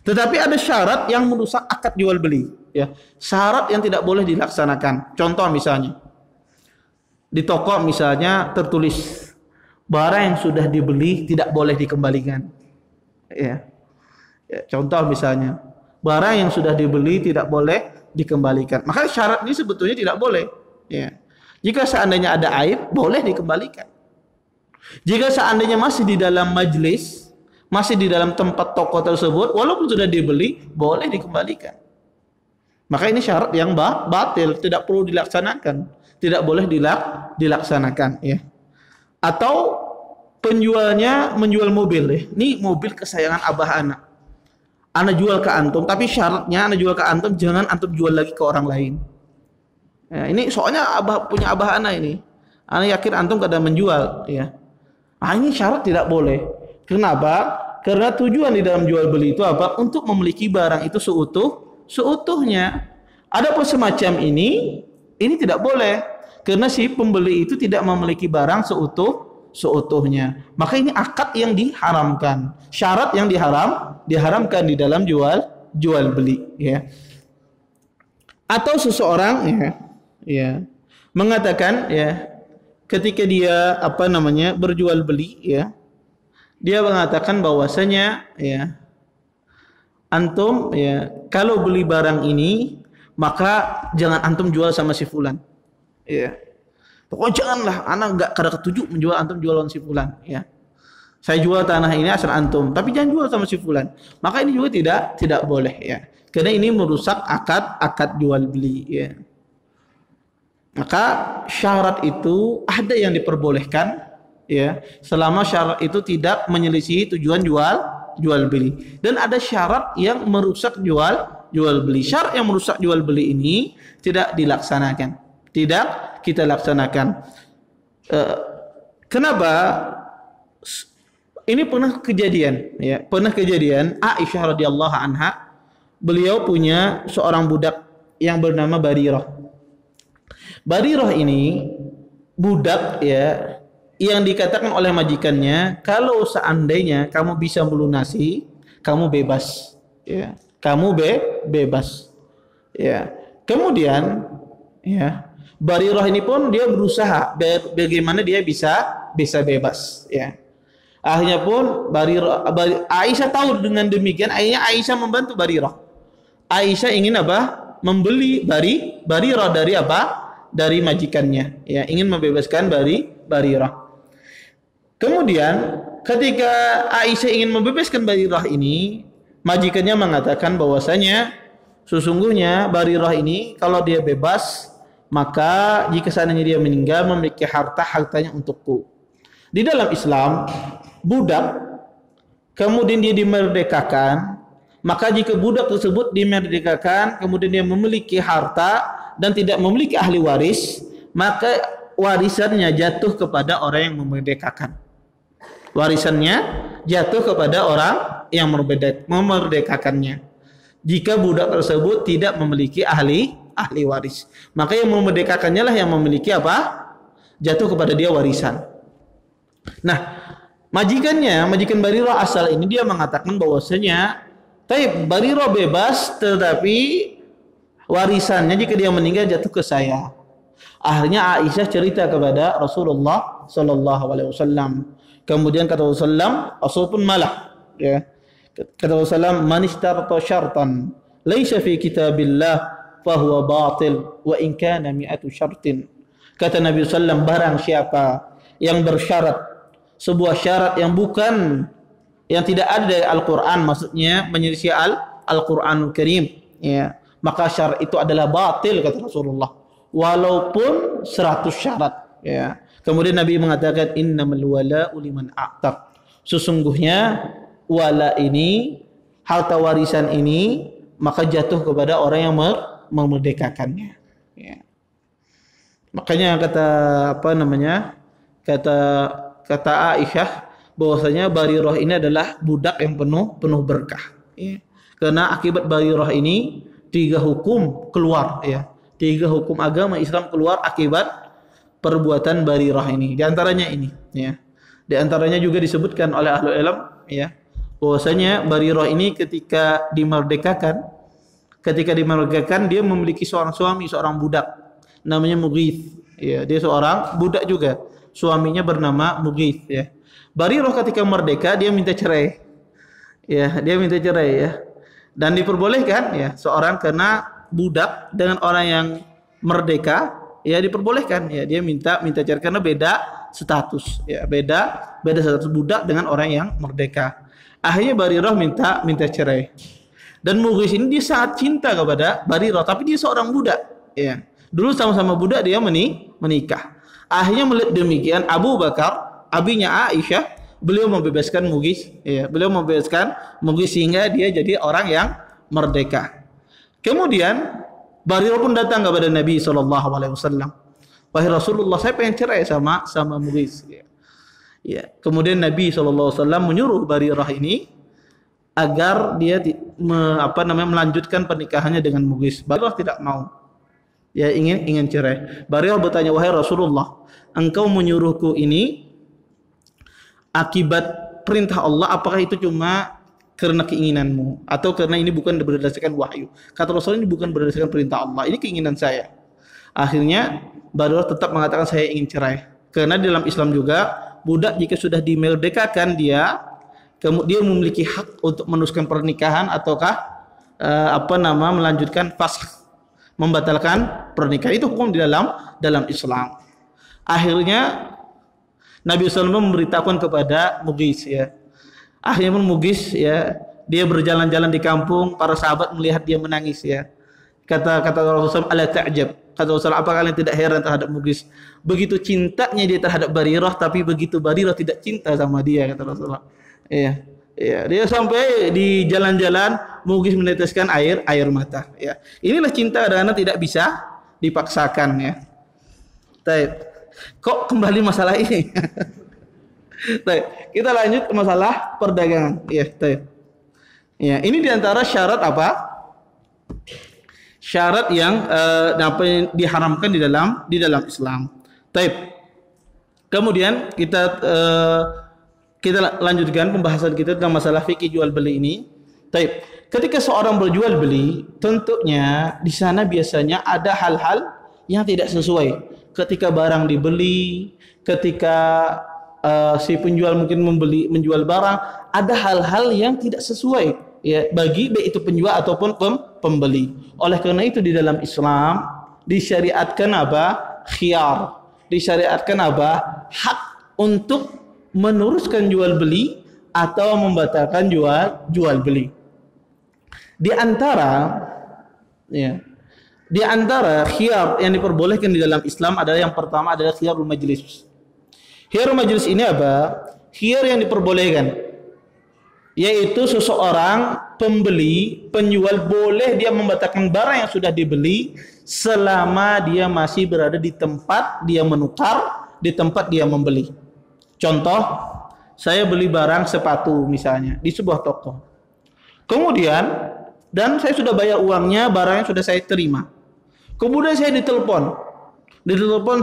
Tetapi ada syarat yang merusak akad jual beli. Ya. Syarat yang tidak boleh dilaksanakan. Contoh misalnya, di toko misalnya tertulis, barang yang sudah dibeli tidak boleh dikembalikan. Ya. Ya, contoh misalnya, barang yang sudah dibeli tidak boleh dikembalikan. Maka syarat ini sebetulnya tidak boleh. Ya. Jika seandainya ada aib, boleh dikembalikan. Jika seandainya masih di dalam majlis, masih di dalam tempat toko tersebut, walaupun sudah dibeli, boleh dikembalikan. Maka ini syarat yang batil, tidak perlu dilaksanakan, tidak boleh dilaksanakan. Ya. Atau penjualnya menjual mobil, ya. Ini mobil kesayangan abah anak. Ana jual ke antum, tapi syaratnya ana jual ke antum jangan antum jual lagi ke orang lain. Ya, ini soalnya punya abah ana ini. Ana yakin antum kada menjual, ya. Ini syarat tidak boleh. Kenapa? Karena tujuan di dalam jual beli itu apa? Untuk memiliki barang itu seutuhnya. Adapun semacam ini tidak boleh. Karena si pembeli itu tidak memiliki barang seutuhnya. Maka ini akad yang diharamkan. Syarat yang diharamkan di dalam jual beli, ya. Atau seseorang ya mengatakan, ya, ketika dia berjual beli, ya, dia mengatakan bahwasanya, ya, antum, ya, kalau beli barang ini maka jangan antum jual sama si fulan, ya. Pokoknya janganlah, anak enggak kada ketujuh menjual antum jual lawan si fulan, ya. Saya jual tanah ini asal antum, tapi jangan jual sama si fulan. Maka ini juga tidak boleh, ya. Karena ini merusak akad jual beli, ya. Maka syarat itu ada yang diperbolehkan, ya, selama syarat itu tidak menyelisihi tujuan jual beli. Dan ada syarat yang merusak jual beli. Syarat yang merusak jual beli ini tidak dilaksanakan. Tidak kita laksanakan. Kenapa? Ini pernah kejadian, ya. Pernah kejadian Aisyah radhiyallahu anha, beliau punya seorang budak yang bernama Barirah. Barirah ini budak, ya, yang dikatakan oleh majikannya, kalau seandainya kamu bisa melunasi, kamu bebas, ya. Kamu bebas, ya. Kemudian, ya, Barirah ini pun dia berusaha bagaimana dia bisa bebas, ya. Akhirnya pun Aisyah tahu dengan demikian, akhirnya Aisyah membantu Barirah. Aisyah ingin apa? Membeli Barirah dari apa? Dari majikannya, ya, ingin membebaskan Barirah. Kemudian ketika Aisyah ingin membebaskan Barirah ini, majikannya mengatakan bahwasanya Sesungguhnya Barirah ini kalau dia bebas, maka jika seandainya dia meninggal memiliki hartanya untukku. Di dalam Islam, budak kemudian dia dimerdekakan, maka jika budak tersebut dimerdekakan kemudian dia memiliki harta dan tidak memiliki ahli waris, maka warisannya jatuh kepada orang yang memerdekakan. Warisannya jatuh kepada orang yang memerdekakannya. Jika budak tersebut tidak memiliki ahli waris, maka yang memerdekakannya lah yang memiliki apa? Jatuh kepada dia warisan. Nah, majikan Barirah asal ini dia mengatakan bahwasanya, "Taib, Barirah bebas tetapi warisannya jika dia meninggal jatuh ke saya." Akhirnya Aisyah cerita kepada Rasulullah sallallahu alaihi wasallam. Kemudian kata Rasulullah, Rasul pun malah, ya. Kata Rasulullah, "Man ishtarata syartan laisa fi kitabillah fa huwa batil wa in kana mi'atu syartin." Kata Nabi sallallahu alaihi wasallam, barang siapa yang bersyarat sebuah syarat yang tidak ada dari Al-Qur'an, maksudnya menyelisih Al-Qur'anul Karim, ya, maka syarat itu adalah batil, kata Rasulullah, walaupun 100 syarat, ya. Kemudian Nabi mengatakan, "Innamal wala'u liman a'taq." Sesungguhnya wala ini, harta warisan ini, maka jatuh kepada orang yang memerdekakannya, ya. Makanya kata Aisyah bahwasanya Barirah ini adalah budak yang penuh berkah, ya. Karena akibat Barirah ini 3 hukum keluar, ya. 3 hukum agama Islam keluar akibat perbuatan Barirah ini. Di antaranya ini, ya. Di antaranya juga disebutkan oleh ahli ilmu, ya, bahwasanya Barirah ini ketika dimerdekakan dia memiliki seorang suami, seorang budak namanya Mughith, ya. Dia seorang budak juga. Suaminya bernama Mughith, ya. Barirah ketika merdeka dia minta cerai. Ya, dia minta cerai, ya. Dan diperbolehkan, ya, seorang kena budak dengan orang yang merdeka, ya, diperbolehkan, ya, dia minta cerai karena beda status, ya, beda status budak dengan orang yang merdeka. Akhirnya Barirah minta cerai. Dan Mughith ini dia sangat cinta kepada Barirah, tapi dia seorang budak, ya. Dulu sama-sama budak dia menikah. Akhirnya melihat demikian Abu Bakar, abinya Aisyah, beliau membebaskan Mughith, ya, sehingga dia jadi orang yang merdeka. Kemudian Barirah pun datang kepada Nabi SAW. "Wahai Rasulullah, saya pengen cerai sama Mughith." Ya. Kemudian Nabi SAW menyuruh Barirah ini agar dia melanjutkan pernikahannya dengan Mughith. Barirah tidak mau. Ya, ingin cerai. Barirah bertanya, "Wahai Rasulullah, engkau menyuruhku ini akibat perintah Allah, apakah itu cuma karena keinginanmu atau karena ini bukan berdasarkan wahyu?" Kata Rasulullah, "Ini bukan berdasarkan perintah Allah, ini keinginan saya." Akhirnya Barirah tetap mengatakan, "Saya ingin cerai." Karena di dalam Islam juga budak jika sudah dimerdekakan dia memiliki hak untuk meneruskan pernikahan ataukah melanjutkan fasakh, membatalkan pernikahan. Itu hukum di dalam Islam. Akhirnya Nabi SAW memberitahukan kepada Mughith, ya. Akhirnya pun Mughith, ya, dia berjalan-jalan di kampung, para sahabat melihat dia menangis, ya. Kata Rasulullah, "Ala ta'jab." Kata Rasulullah, "Apa kalian tidak heran terhadap Mughith? Begitu cintanya dia terhadap Barirah, tapi begitu Barirah tidak cinta sama dia," kata Rasulullah. Iya. Ya, dia sampai di jalan-jalan Mughith meneteskan air mata, ya. Inilah cinta kadang-kadang tidak bisa dipaksakan, ya. Baik. Kok kembali masalah ini? Baik, kita lanjut ke masalah perdagangan. Ya, baik. Ya, ini diantara syarat apa? Syarat yang diharamkan di dalam Islam. Baik. Kemudian kita lanjutkan pembahasan kita tentang masalah fikih jual beli ini. Baik. Ketika seorang berjual beli, tentunya di sana biasanya ada hal-hal yang tidak sesuai. Ketika barang dibeli, ketika si penjual mungkin menjual barang, ada hal-hal yang tidak sesuai, ya, bagi baik itu penjual ataupun pembeli. Oleh karena itu di dalam Islam disyariatkan apa? Khiyar. Disyariatkan apa? Hak untuk meneruskan jual beli atau membatalkan jual beli. Di antara Ya. Di antara khiyar yang diperbolehkan di dalam Islam adalah yang pertama adalah khiyarul majlis. Khiyarul majlis ini apa? Khiyar yang diperbolehkan, yaitu seseorang pembeli, penjual boleh dia membatalkan barang yang sudah dibeli selama dia masih berada di tempat dia menukar, di tempat dia membeli. Contoh, saya beli barang sepatu misalnya di sebuah toko. Kemudian, dan saya sudah bayar uangnya, barangnya sudah saya terima. Kemudian saya ditelepon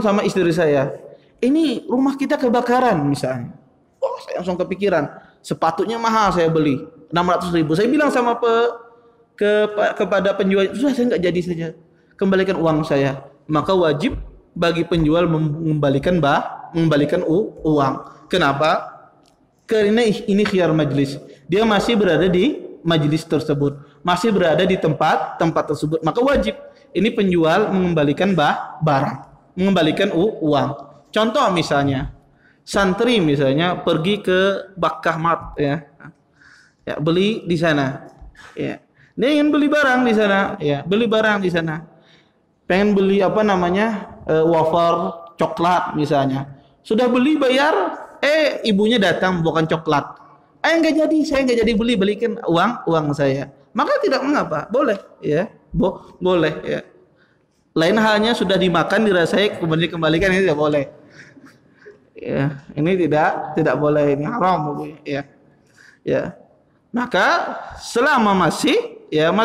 sama istri saya. Ini rumah kita kebakaran misalnya. Oh, saya langsung kepikiran. Sepatunya mahal saya beli, 600.000. Saya bilang sama kepada penjual, sudah saya nggak jadi saja. Kembalikan uang saya. Maka wajib bagi penjual mengembalikan uang. Kenapa? Karena ini khiyar majlis. Dia masih berada di majlis tersebut, masih berada di tempat tersebut. Maka wajib ini penjual mengembalikan barang, mengembalikan uang. Contoh misalnya, santri misalnya pergi ke Bakkah Mart ya, beli di sana. Ya. Dia ingin beli barang di sana, ya, beli barang di sana. Pengen beli wafer coklat misalnya. Sudah beli bayar, ibunya datang bukan coklat. Nggak jadi, saya nggak jadi belikan uang saya. Maka tidak mengapa, boleh, ya, boleh, ya. Lain halnya sudah dimakan, dirasai, kemudian dikembalikan, ini tidak boleh. Ya, ini tidak boleh, ini haram, ya. Ya. Maka selama masih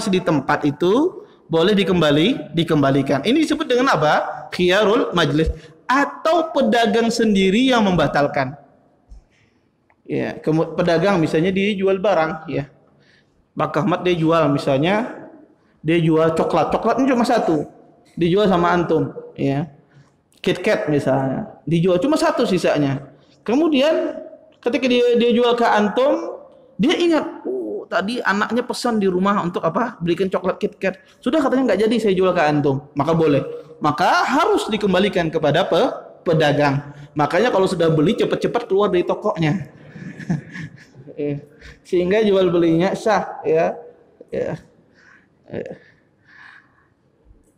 di tempat itu boleh dikembalikan. Ini disebut dengan apa? Khiyarul majlis, atau pedagang sendiri yang membatalkan. Ya, pedagang misalnya dia jual barang, ya. Bakkah Mart dia jual misalnya, dia jual coklatnya cuma satu, dijual sama antum, ya. KitKat misalnya, dijual cuma satu sisanya. Kemudian ketika dia jual ke antum, dia ingat, tadi anaknya pesan di rumah untuk apa? Belikan coklat KitKat. Sudah katanya nggak jadi saya jual ke antum, maka boleh. Maka harus dikembalikan kepada pedagang. Makanya kalau sudah beli cepat-cepat keluar dari tokonya. Sehingga jual belinya sah, ya.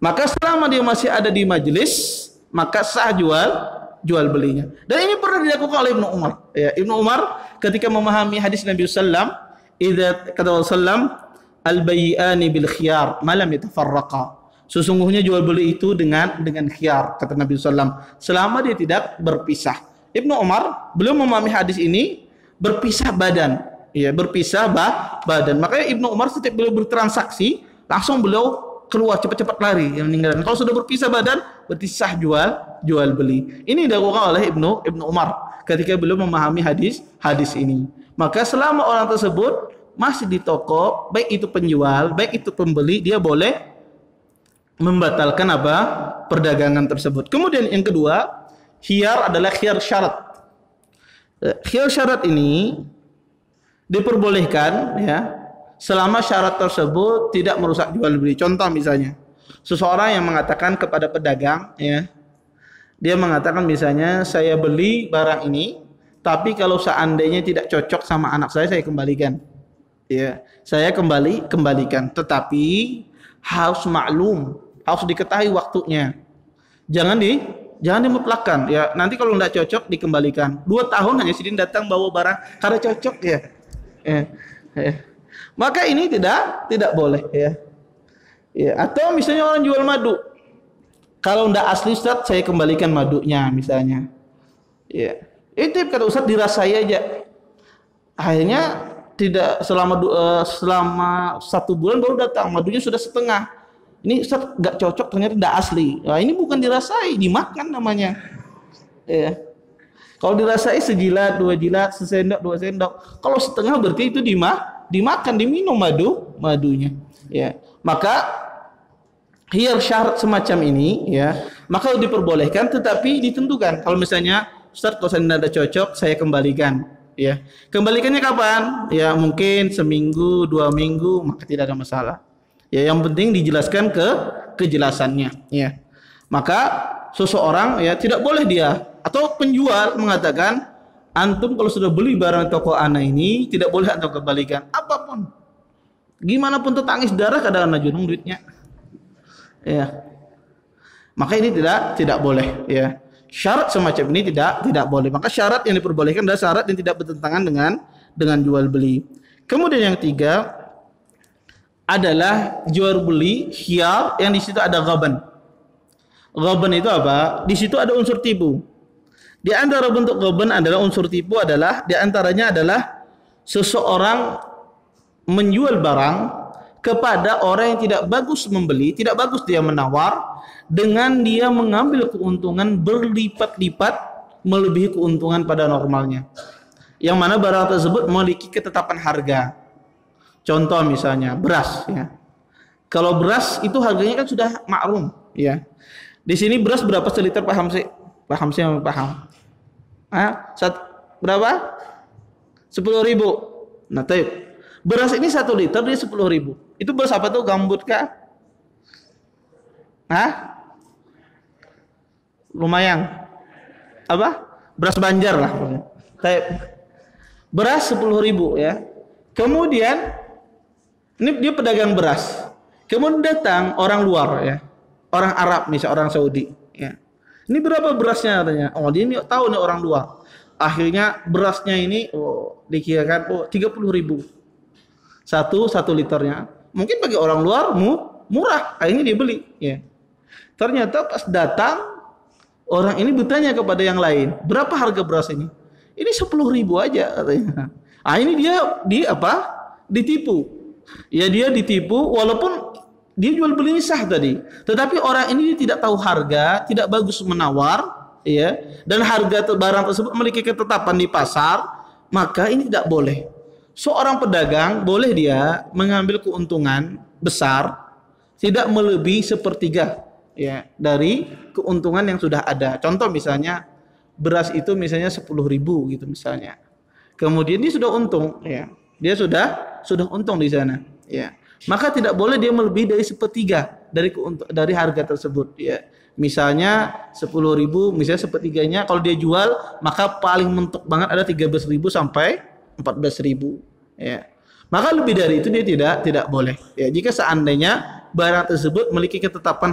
Maka selama dia masih ada di majelis, maka sah jual belinya. Dan ini pernah dilakukan oleh Ibnu Umar. Ya, Ibnu Umar ketika memahami hadis Nabi sallam, idza kata sallam al-bay'ani bil khiyar ma lam yatafarraqa. Sesungguhnya jual beli itu dengan khiyar, kata Nabi sallam, selama dia tidak berpisah. Ibnu Umar belum memahami hadis ini berpisah badan, ya, berpisah badan. Makanya Ibnu Umar setiap beliau bertransaksi, langsung beliau keluar cepat-cepat lari yang meninggalkan. Kalau sudah berpisah badan, berarti sah jual beli. Ini dilakukan oleh Ibnu Umar ketika beliau memahami hadis ini. Maka selama orang tersebut masih di toko, baik itu penjual, baik itu pembeli, dia boleh membatalkan apa? Perdagangan tersebut. Kemudian yang kedua, khiyar adalah khiyar syarat. Khiyar syarat ini diperbolehkan, ya, selama syarat tersebut tidak merusak jual beli. Contoh misalnya, seseorang yang mengatakan kepada pedagang, ya, dia mengatakan misalnya, saya beli barang ini, tapi kalau seandainya tidak cocok sama anak saya kembalikan. Ya, saya kembalikan. Tetapi harus maklum, harus diketahui waktunya. Jangan dimutlakkan. Ya, nanti kalau tidak cocok dikembalikan. 2 tahun hanya sidin datang bawa barang karena cocok, ya. Maka ini tidak boleh, ya. Ya, atau misalnya orang jual madu. Kalau tidak asli Ustaz, saya kembalikan madunya misalnya. Ya. Itu kata Ustaz dirasai aja. Akhirnya tidak selama 1 bulan baru datang, madunya sudah setengah. Ini Ustaz nggak cocok, ternyata tidak asli. Nah, ini bukan dirasai, dimakan namanya. Ya. Kalau dirasai sejilat, 2 jilat, sesendok, 2 sendok. Kalau setengah berarti itu dimakan, diminum madunya. Ya. Maka khiyar syarat semacam ini, ya, maka diperbolehkan, tetapi ditentukan. Kalau misalnya Ustaz, kalau saya tidak ada cocok, saya kembalikan. Ya, kembalikannya kapan? Ya, mungkin seminggu, 2 minggu, maka tidak ada masalah. Ya, yang penting dijelaskan kejelasannya. Ya, maka seseorang, ya, tidak boleh dia atau penjual mengatakan, antum kalau sudah beli barang toko ana ini tidak boleh antum kembalikan apapun. Gimana pun tetangis darah kadang-kadang junung duitnya. Ya. Maka ini tidak boleh, ya. Syarat semacam ini tidak boleh. Maka syarat yang diperbolehkan adalah syarat yang tidak bertentangan dengan jual beli. Kemudian yang ketiga adalah jual beli khiyar yang di situ ada ghaban. Ghaban itu apa? Di situ ada unsur tipu. Di antara bentuk ghaban adalah unsur tipu adalah di antaranya adalah seseorang menjual barang kepada orang yang tidak bagus membeli, tidak bagus dia menawar, dengan dia mengambil keuntungan berlipat-lipat melebihi keuntungan pada normalnya. Yang mana barang tersebut memiliki ketetapan harga. Contoh misalnya beras, ya. Kalau beras itu harganya kan sudah maklum, ya. Di sini beras berapa seliter, paham sih? Paham sih, paham. Berapa? 10.000. Nah, taib. Beras ini 1 liter dia 10.000. Itu beras apa tuh? Gambut kah? Lumayan. Apa? Beras Banjar lah. Taib. Beras 10.000 ya. Kemudian ini dia pedagang beras. Kemudian datang orang luar ya. Orang Arab misalnya, orang Saudi ya. Ini berapa berasnya katanya? Oh, dia ini tahu nih orang luar. Akhirnya berasnya ini dikirakan 30.000. Satu liternya. Mungkin bagi orang luar murah, akhirnya dia beli ya. Ternyata pas datang orang ini bertanya kepada yang lain, "Berapa harga beras ini?" "Ini 10.000 aja," katanya. Ini dia apa? Ditipu. Ya, dia ditipu walaupun dia jual beli sah tadi. Tetapi orang ini tidak tahu harga, tidak bagus menawar, ya. Dan harga barang tersebut memiliki ketetapan di pasar, maka ini tidak boleh. Seorang pedagang boleh dia mengambil keuntungan besar, tidak melebihi sepertiga ya dari keuntungan yang sudah ada. Contoh misalnya beras itu misalnya 10.000 gitu misalnya. Kemudian dia sudah untung ya. Dia sudah untung di sana ya. Maka tidak boleh dia melebihi dari sepertiga dari harga tersebut ya. Misalnya 10.000, misalnya sepertiganya kalau dia jual maka paling mentok banget ada 13.000 sampai 14.000 ya. Maka lebih dari itu dia tidak boleh ya. Jika seandainya barang tersebut memiliki ketetapan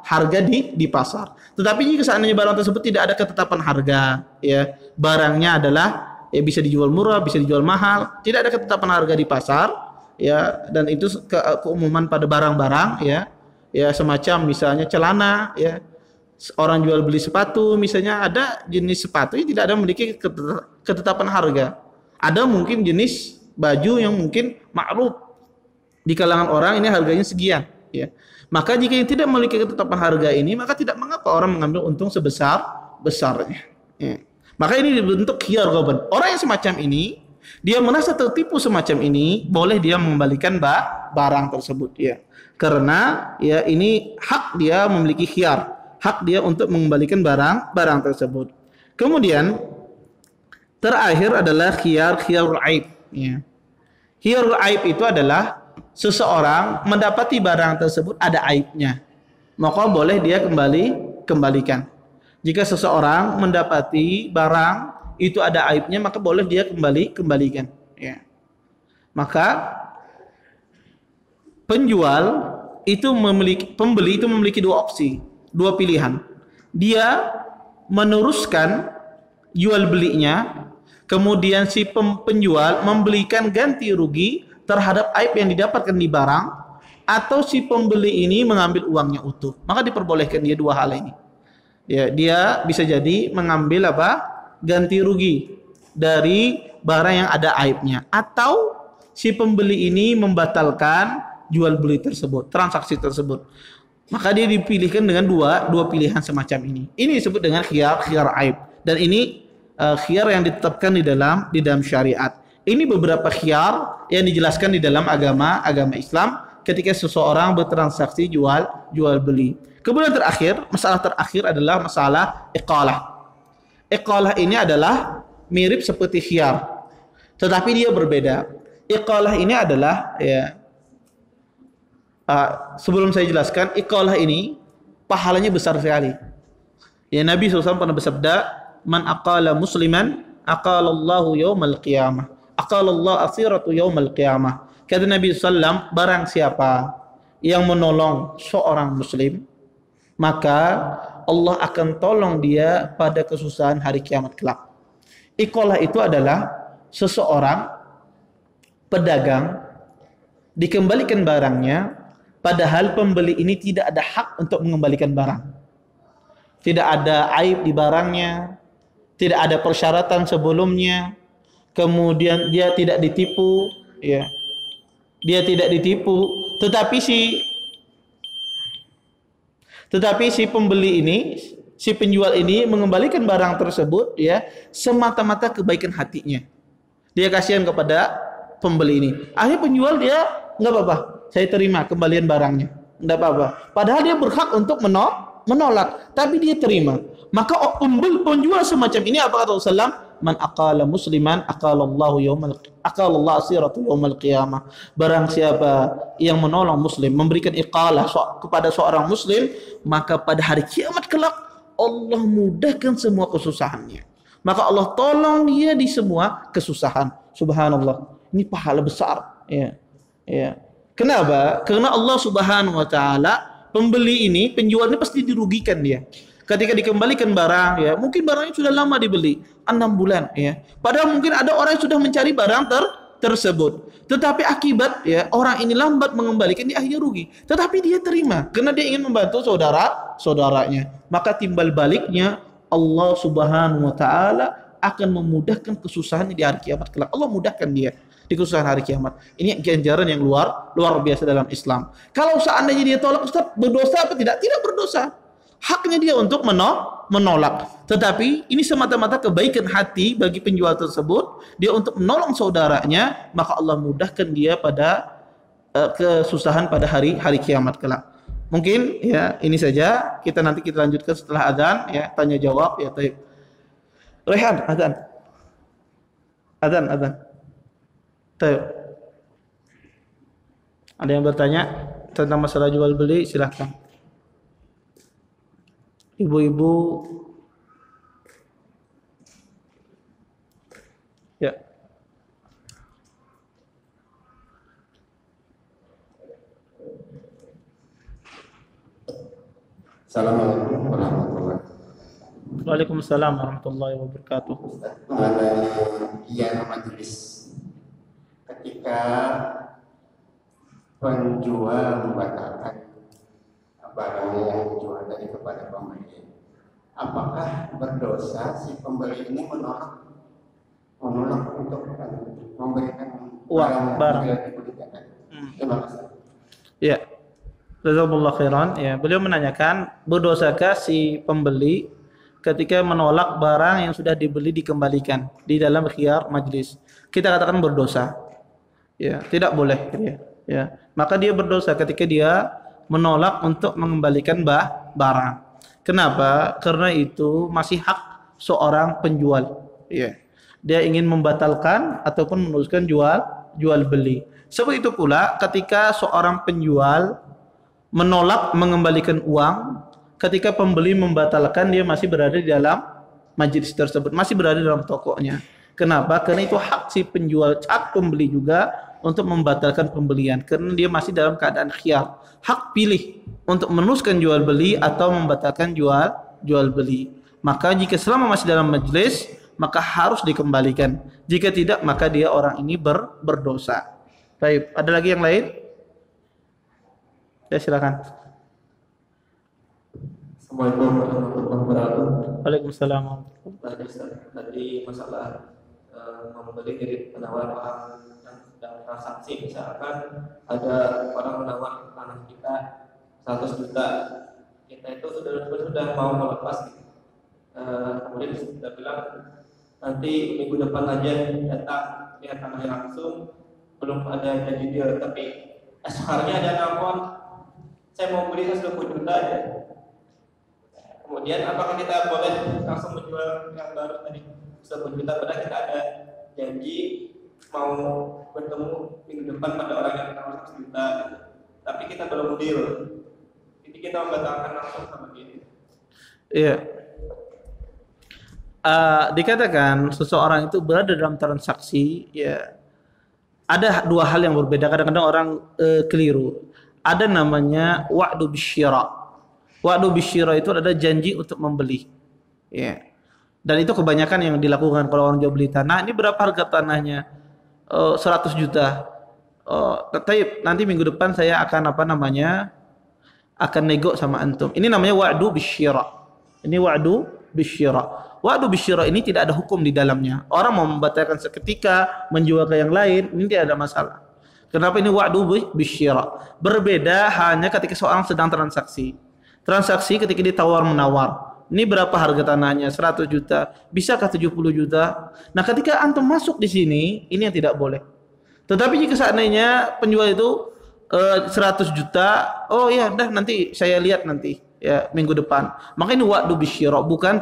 harga di pasar. Tetapi jika seandainya barang tersebut tidak ada ketetapan harga ya, barangnya adalah ya bisa dijual murah, bisa dijual mahal, tidak ada ketetapan harga di pasar ya, dan itu keumuman pada barang-barang ya. Ya semacam misalnya celana ya. Orang jual beli sepatu misalnya, ada jenis sepatu yang tidak ada memiliki ketetapan harga. Ada mungkin jenis baju yang mungkin maklum di kalangan orang ini harganya sekian ya. Maka jika yang tidak memiliki ketetapan harga ini, maka tidak mengapa orang mengambil untung sebesar-besarnya ya. Maka ini dibentuk khiyar ghaban. Orang yang semacam ini, dia merasa tertipu semacam ini, boleh dia mengembalikan barang tersebut ya. Karena ya ini hak dia memiliki khiyar, hak dia untuk mengembalikan barang tersebut. Kemudian terakhir adalah khiyarul aib ya. Khiyarul aib itu adalah seseorang mendapati barang tersebut ada aibnya, maka boleh dia kembalikan. Jika seseorang mendapati barang itu ada aibnya, maka boleh dia kembalikan ya. Maka pembeli itu memiliki dua opsi, dua pilihan. Dia meneruskan jual belinya, kemudian si penjual membelikan ganti rugi terhadap aib yang didapatkan di barang, atau si pembeli ini mengambil uangnya utuh. Maka diperbolehkan dia dua hal ini. Ya, dia bisa jadi mengambil ganti rugi dari barang yang ada aibnya, atau si pembeli ini membatalkan jual beli tersebut, transaksi tersebut. Maka dia dipilihkan dengan dua pilihan semacam ini. Ini disebut dengan khiyar aib, dan ini khiyar yang ditetapkan di dalam syariat. Ini beberapa khiyar yang dijelaskan di dalam agama Islam ketika seseorang bertransaksi jual beli. Kemudian masalah terakhir adalah masalah iqalah. Iqalah ini adalah mirip seperti khiyar, tetapi dia berbeda. Iqalah ini adalah ya, sebelum saya jelaskan, iqalah ini pahalanya besar sekali. Ya, Nabi SAW pernah bersabda, "Man aqala musliman aqalallahu yaumal qiyamah. Aqalallahu asiratu yaumal qiyamah." Kata Nabi SAW, barang siapa yang menolong seorang muslim, maka Allah akan tolong dia pada kesusahan hari kiamat kelak. Iqalah itu adalah seseorang pedagang dikembalikan barangnya, padahal pembeli ini tidak ada hak untuk mengembalikan barang. Tidak ada aib di barangnya, tidak ada persyaratan sebelumnya, kemudian dia tidak ditipu, ya. Dia tidak ditipu, tetapi si pembeli ini, si penjual ini mengembalikan barang tersebut, ya, semata-mata kebaikan hatinya. Dia kasihan kepada pembeli ini. Akhirnya penjual dia nggak apa-apa, saya terima kembalian barangnya, nggak apa-apa. Padahal dia berhak untuk menolak, tapi dia terima. Maka penjual semacam ini apa kata Rasulullah? Man aqala musliman aqalallahu asiratu yaumal qiyamah. Barang siapa yang menolong muslim, memberikan iqalah kepada seorang muslim, maka pada hari kiamat kelak Allah mudahkan semua kesusahannya. Maka Allah tolong dia di semua kesusahan. Subhanallah. Ini pahala besar, ya. Ya. Kenapa? Karena Allah Subhanahu wa taala, pembeli ini, penjual ini pasti dirugikan dia. Ketika dikembalikan barang, ya, mungkin barangnya sudah lama dibeli, 6 bulan, ya. Padahal mungkin ada orang yang sudah mencari barang tersebut. Tetapi akibat, ya, orang ini lambat mengembalikan, dia akhirnya rugi. Tetapi dia terima karena dia ingin membantu saudaranya. Maka timbal baliknya Allah Subhanahu wa taala akan memudahkan kesusahannya di hari kiamat kelak. Allah mudahkan dia di kesusahan hari kiamat. Ini ganjaran yang luar biasa dalam Islam. Kalau seandainya dia tolak, Ustaz, berdosa apa tidak? Tidak berdosa. Haknya dia untuk menolak. Tetapi ini semata-mata kebaikan hati bagi penjual tersebut. Dia untuk menolong saudaranya, maka Allah mudahkan dia pada kesusahan pada hari kiamat kelak. Mungkin ya ini saja. Nanti kita lanjutkan setelah azan, ya, tanya jawab, ya. Taib. Rehan, azan. Taib. Ada yang bertanya tentang masalah jual beli, silahkan. Ibu-ibu, ya. Assalamualaikum warahmatullahi wabarakatuh. Waalaikumsalam warahmatullahi wabarakatuh. Iya, majelis. Ketika penjual membatalkan barang yang dijual tadi kepada pembeli, apakah berdosa si pembeli ini menolak untuk memberikan barang yang dibelikan? Terima kasih. Ya, jazakumullah khairan. Ya, beliau menanyakan, berdosakah si pembeli ketika menolak barang yang sudah dibeli dikembalikan di dalam khiyar majlis? Kita katakan berdosa. Ya, tidak boleh, ya. Maka dia berdosa ketika dia menolak untuk mengembalikan barang. Kenapa? Karena itu masih hak seorang penjual. Ya. Dia ingin membatalkan ataupun meneruskan jual beli. Seperti itu pula ketika seorang penjual menolak mengembalikan uang, ketika pembeli membatalkan, dia masih berada di dalam majelis tersebut, masih berada dalam tokonya. Kenapa? Karena itu hak si penjual, hak pembeli juga untuk membatalkan pembelian, karena dia masih dalam keadaan khiyar, hak pilih untuk meneruskan jual beli atau membatalkan jual beli. Maka jika selama masih dalam majelis, maka harus dikembalikan. Jika tidak, maka dia orang ini berdosa. Baik, ada lagi yang lain? Ya, silakan. Assalamualaikum warahmatullahi wabarakatuh. Waalaikumsalam. Tadi masalah membeli dari penawar dan transaksi, misalkan ada orang menawar tanah kita 100 juta, kita itu sudah mau melepas, kemudian sudah bilang nanti minggu depan aja datang lihat tanahnya langsung, belum ada janji deal, tapi esoknya ada nelfon, saya mau beli 120 juta aja. Kemudian apakah kita boleh langsung menjual yang baru tadi 120 juta, padahal kita ada janji mau bertemu minggu depan pada orang yang menawar 100 juta, tapi kita belum deal, jadi kita membatalkan langsung sama dia. Iya. Dikatakan seseorang itu berada dalam transaksi, ya, ada dua hal yang berbeda. Kadang-kadang orang keliru. ada namanya wa'du bisyira. Wa'du bisyira itu adalah janji untuk membeli. Ya. Dan itu kebanyakan yang dilakukan kalau orang jual beli tanah. Ini berapa harga tanahnya? 100 juta. Tapi nanti minggu depan saya akan akan nego sama antum. Ini namanya wa'du bisyira. Ini wa'du bisyira. Wa'du bisyira ini tidak ada hukum di dalamnya. Orang mau membatalkan seketika, menjual ke yang lain, ini tidak ada masalah. Kenapa ini wa'du bisyira? Berbeda hanya ketika seorang sedang transaksi. Transaksi ketika ditawar menawar. Ini berapa harga tanahnya? 100 juta. Bisakah 70 juta? Nah, ketika antum masuk di sini, ini yang tidak boleh. Tetapi jika seandainya penjual itu 100 juta, oh ya, dah nanti saya lihat nanti ya minggu depan. Maka ini wa'du bisyira, bukan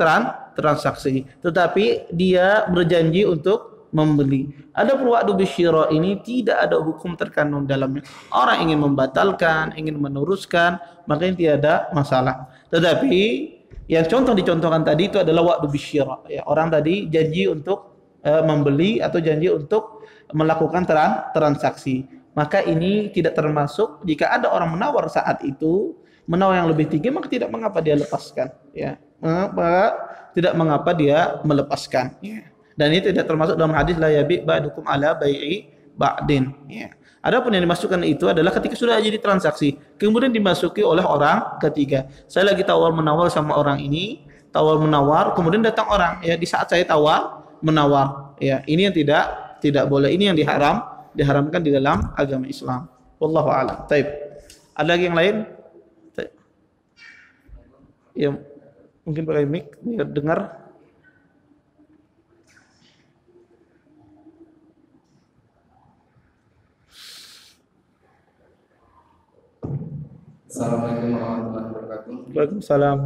transaksi, tetapi dia berjanji untuk membeli. Ada wa'du bisyira ini tidak ada hukum terkandung dalamnya. Orang ingin membatalkan, ingin meneruskan, maka ini tidak masalah. Tetapi yang dicontohkan tadi itu adalah wa'du bisyira. Ya, orang tadi janji untuk membeli atau janji untuk melakukan transaksi. Maka ini tidak termasuk jika ada orang menawar saat itu, menawar yang lebih tinggi, maka tidak mengapa dia lepaskan. Ya, tidak mengapa dia melepaskan. Ya. Dan ini tidak termasuk dalam hadis la yabi ba'dukum ala bai'i ba'din. Ya. Adapun yang dimasukkan itu adalah ketika sudah jadi transaksi, kemudian dimasuki oleh orang ketiga. Saya lagi tawar menawar sama orang ini, tawar menawar, kemudian datang orang. Ya, di saat saya tawar menawar. Ya, ini yang tidak boleh. Ini yang diharamkan di dalam agama Islam. Wallahu a'lam. Taib. Ada lagi yang lain? Taib. Ya, mungkin pakai mic biar dengar. Assalamualaikum warahmatullahi wabarakatuh. Waalaikumsalam.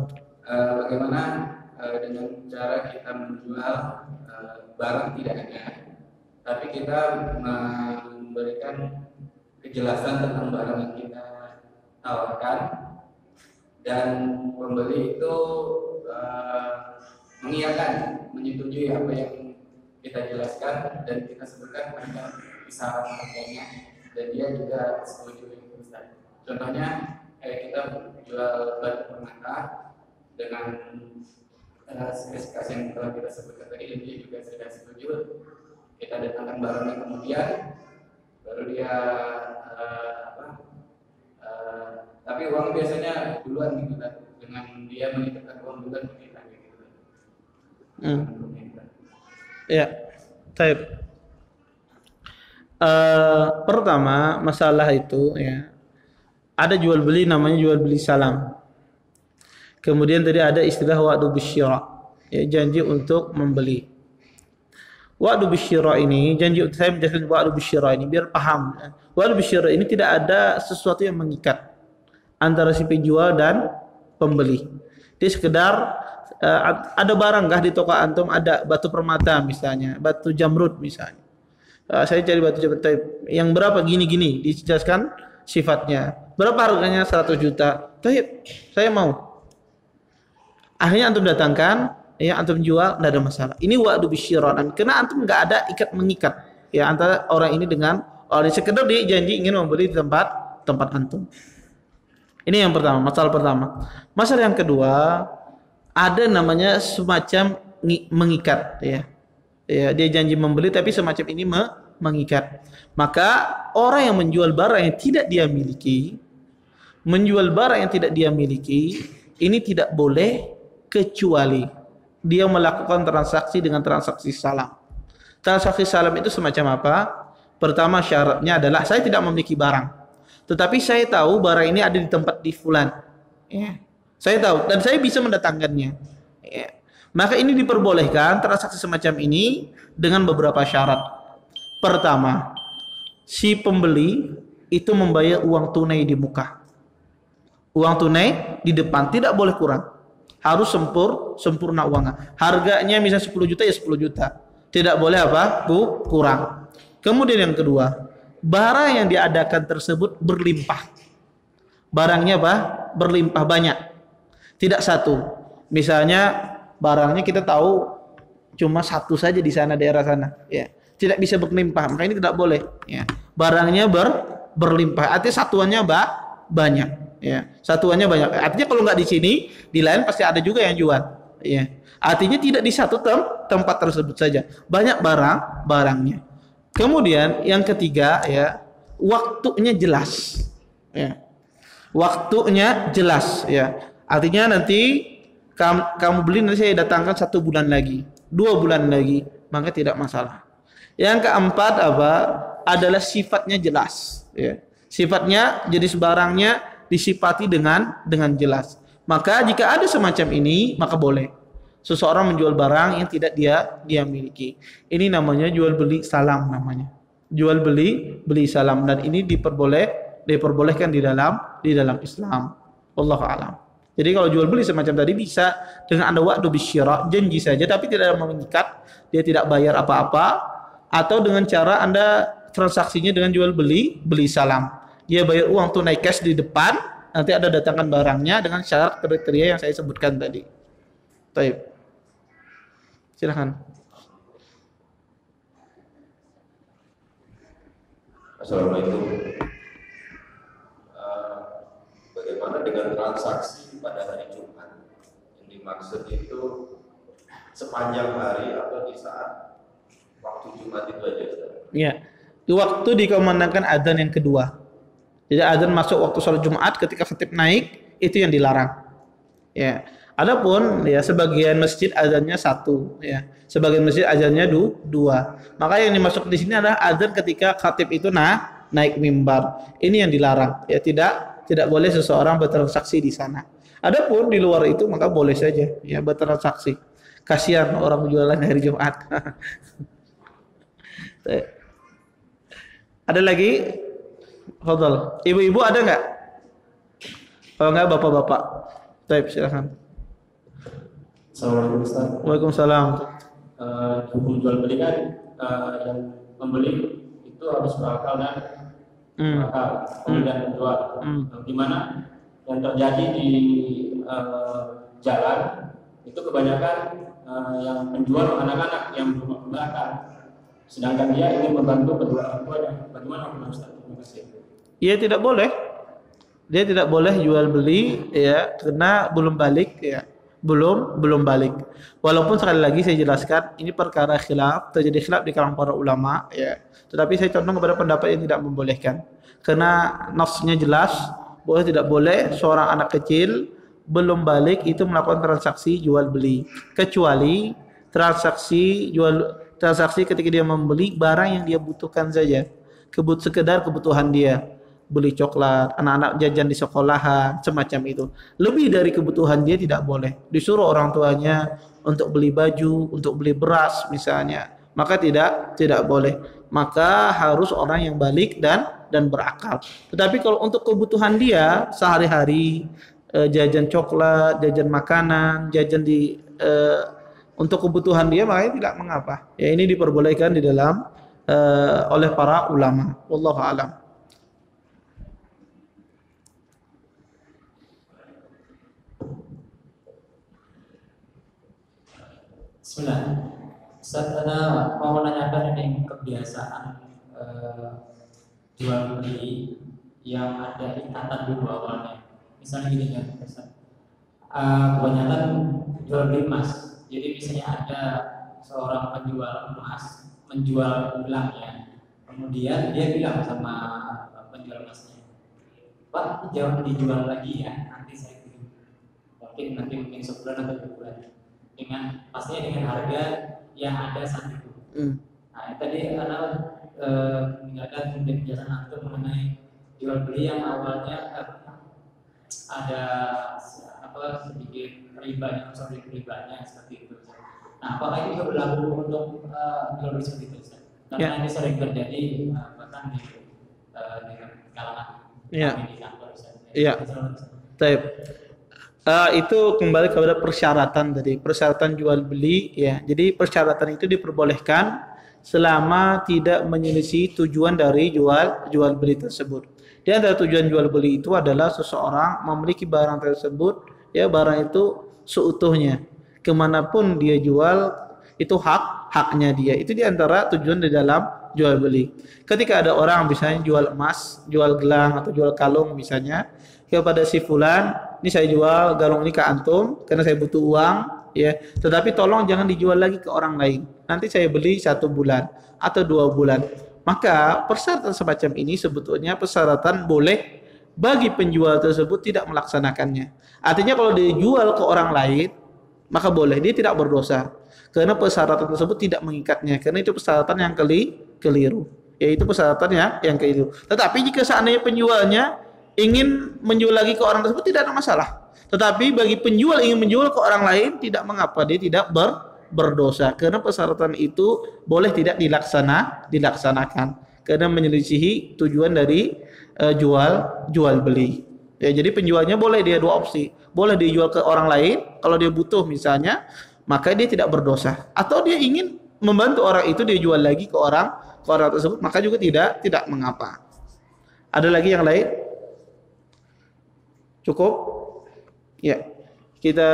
Bagaimana dengan cara kita menjual barang tidak ada, tapi kita memberikan kejelasan tentang barang yang kita tawarkan, dan pembeli itu mengiyakan, menyetujui apa yang kita jelaskan dan kita sebutkan pada kisaran harganya, dan dia juga setuju. Contohnya kita jual batu permata dengan spesifikasi yang telah kita sebutkan tadi, dan dia juga sudah setuju. Kita datangkan barangnya, kemudian baru dia tapi uang biasanya duluan gitu kan, dengan dia menitipkan uang duluan ke kita gitu. Ya, baik. Pertama masalah itu ya, ada jual beli namanya jual beli salam. Kemudian tadi ada istilah wa'du bisyira, ya, janji untuk membeli. Wa'du bisyira ini, saya menjelaskan wa'du bisyira ini biar paham. Wa'du bisyira ini tidak ada sesuatu yang mengikat antara si penjual dan pembeli. Dia sekedar ada barangkah di toko antum, ada batu permata misalnya, batu jamrud misalnya. Saya cari batu jamrud yang berapa gini-gini, dijelaskan sifatnya. Berapa harganya? 100 juta. Saya mau. Akhirnya antum datangkan, ya, antum jual, tidak ada masalah. Ini wa'du bisyira, karena antum nggak ada mengikat ya antara orang ini dengan orang ini, sekedar dia janji ingin membeli di tempat antum. Ini yang pertama, masalah pertama. Masalah yang kedua, ada namanya semacam mengikat ya. Ya, dia janji membeli tapi semacam ini mengikat. Maka orang yang menjual barang yang tidak dia miliki, ini tidak boleh kecuali dia melakukan transaksi dengan transaksi salam. Transaksi salam itu semacam apa? Pertama syaratnya adalah saya tidak memiliki barang, tetapi saya tahu barang ini ada di tempat di fulan. Ya. Saya tahu dan saya bisa mendatangkannya. Ya. Maka ini diperbolehkan transaksi semacam ini dengan beberapa syarat. Pertama, si pembeli itu membayar uang tunai di muka. Uang tunai di depan, tidak boleh kurang. Harus sempurna uangnya. Harganya misalnya 10 juta ya 10 juta. Tidak boleh kurang. Kemudian yang kedua, barang yang diadakan tersebut berlimpah. Barangnya berlimpah banyak. Tidak satu. Misalnya barangnya kita tahu cuma satu saja di sana, daerah sana, ya. Tidak bisa berlimpah, maka ini tidak boleh, ya. Barangnya berlimpah, artinya satuannya banyak. Ya, satuannya banyak. Artinya kalau nggak di sini, di lain pasti ada juga yang jual. Ya, artinya tidak di satu tempat tersebut saja. Banyak barangnya. Kemudian yang ketiga ya, waktunya jelas. Ya, waktunya jelas. Ya, artinya nanti kamu beli nanti saya datangkan 1 bulan lagi, 2 bulan lagi, maka tidak masalah. Yang keempat apa? Adalah sifatnya jelas. Ya. Sifatnya jenis barangnya disifati dengan jelas. Maka jika ada semacam ini, maka boleh seseorang menjual barang yang tidak dia miliki. Ini namanya jual beli salam namanya. Jual beli salam, dan ini diperbolehkan di dalam Islam. Wallahu a'lam. Jadi kalau jual beli semacam tadi bisa dengan anda waktu bisyira, janji saja tapi tidak ada mengikat, dia tidak bayar apa-apa, atau dengan cara anda transaksinya dengan jual beli salam. Dia bayar uang tunai cash di depan, nanti ada datangkan barangnya dengan syarat kriteria yang saya sebutkan tadi. Baik. Silakan. Assalamualaikum. Bagaimana dengan transaksi pada hari Jumat? Yang dimaksud itu sepanjang hari atau di saat waktu Jumat itu aja? Ya, di waktu dikumandangkan adzan yang kedua. Jadi adzan masuk waktu sholat Jumat ketika khatib naik, itu yang dilarang. Ya, adapun ya sebagian masjid adzannya 1, ya, sebagian masjid adzannya 2. Maka yang dimasuk di sini adalah adzan ketika khatib itu naik mimbar. Ini yang dilarang. Ya, tidak boleh seseorang bertransaksi di sana. Adapun di luar itu maka boleh saja ya bertransaksi. Kasihan orang jualan hari Jumat. Ada lagi? Fadhal. Ibu-ibu ada enggak? Kalau enggak bapak-bapak. Baik, silakan. Assalamualaikum Ustaz. Waalaikumsalam. Hukum jual beli kan yang membeli itu harus berakal dan berakal, kemudian menjual. Di mana yang terjadi di jalan itu kebanyakan yang penjual anak-anak yang belum berakal, sedangkan dia ingin membantu kedua orang tuanya. Bagaimana hukum Ustaz? Terima kasih. Ia tidak boleh. Dia tidak boleh jual beli ya karena belum balik ya. Belum balik. Walaupun sekali lagi saya jelaskan ini perkara khilaf, terjadi khilaf di kalangan para ulama ya. Tetapi saya condong kepada pendapat yang tidak membolehkan. Karena nafsnya jelas bahwa tidak boleh seorang anak kecil belum balik itu melakukan transaksi jual beli, kecuali transaksi ketika dia membeli barang yang dia butuhkan saja. Sekedar kebutuhan dia. Beli coklat, anak-anak jajan di sekolahan, semacam itu. Lebih dari kebutuhan dia tidak boleh. Disuruh orang tuanya untuk beli baju, untuk beli beras misalnya, maka tidak boleh. Maka harus orang yang balik dan berakal. Tetapi kalau untuk kebutuhan dia sehari-hari, jajan coklat, jajan makanan, jajan untuk kebutuhan dia, makanya tidak mengapa. Ya, ini diperbolehkan di dalam oleh para ulama. Wallahu a'lam. Bismillah. Saya mau menanyakan ini kebiasaan jual beli yang ada ikatan dulu awalnya. Misalnya gini kan, kebanyakan jual beli emas. Jadi misalnya ada seorang penjual emas menjual gelangnya, kemudian dia bilang sama penjual emasnya, Pak, jangan dijual lagi ya, nanti saya kirim. Mungkin sebulan atau 2 bulan. Pastinya dengan harga yang ada saat itu. Nah, tadi anak meninggalkan penjelasan antum mengenai jual beli yang awalnya ada sedikit ribanya, ribanya seperti itu. Nah, apakah itu juga berlaku untuk jual beli seperti itu? Karena ini sering terjadi bahkan di kalangan kami di kantor. Iya. Baik. Itu kembali kepada persyaratan tadi, persyaratan jual beli ya. Jadi persyaratan itu diperbolehkan selama tidak menyelisih tujuan dari jual beli tersebut. Di antara tujuan jual beli itu adalah seseorang memiliki barang tersebut ya, barang itu seutuhnya. Kemanapun dia jual itu haknya dia. Itu di antara tujuan di dalam jual beli. Ketika ada orang misalnya jual emas, jual gelang atau jual kalung misalnya kepada si fulan, ini saya jual galung ini ke antum karena saya butuh uang, ya. Tetapi tolong jangan dijual lagi ke orang lain. Nanti saya beli 1 bulan atau 2 bulan. Maka persyaratan semacam ini sebetulnya persyaratan boleh bagi penjual tersebut tidak melaksanakannya. Artinya kalau dia jual ke orang lain, maka boleh, dia tidak berdosa. Karena persyaratan tersebut tidak mengikatnya. Karena itu persyaratan yang keliru. Yaitu persyaratan yang keliru. Tetapi jika seandainya penjualnya ingin menjual lagi ke orang tersebut, tidak ada masalah. Tetapi bagi penjual ingin menjual ke orang lain, tidak mengapa, dia tidak berdosa. Karena persyaratan itu boleh tidak dilaksanakan. Karena menyelisihi tujuan dari jual beli. Ya, jadi penjualnya boleh dia 2 opsi. Boleh dijual ke orang lain kalau dia butuh misalnya, maka dia tidak berdosa. Atau dia ingin membantu orang itu, dia jual lagi ke orang tersebut, maka juga tidak mengapa. Ada lagi yang lain? Cukup? Ya. Kita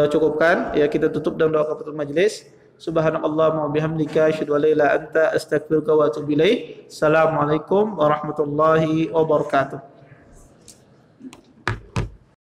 cukupkan, ya, kita tutup dengan doa kafatul majelis. Subhanallah wa bihamdika asyhadu an la ilaha illa anta astaghfiruka wa atubu ilaik. Assalamualaikum warahmatullahi wabarakatuh.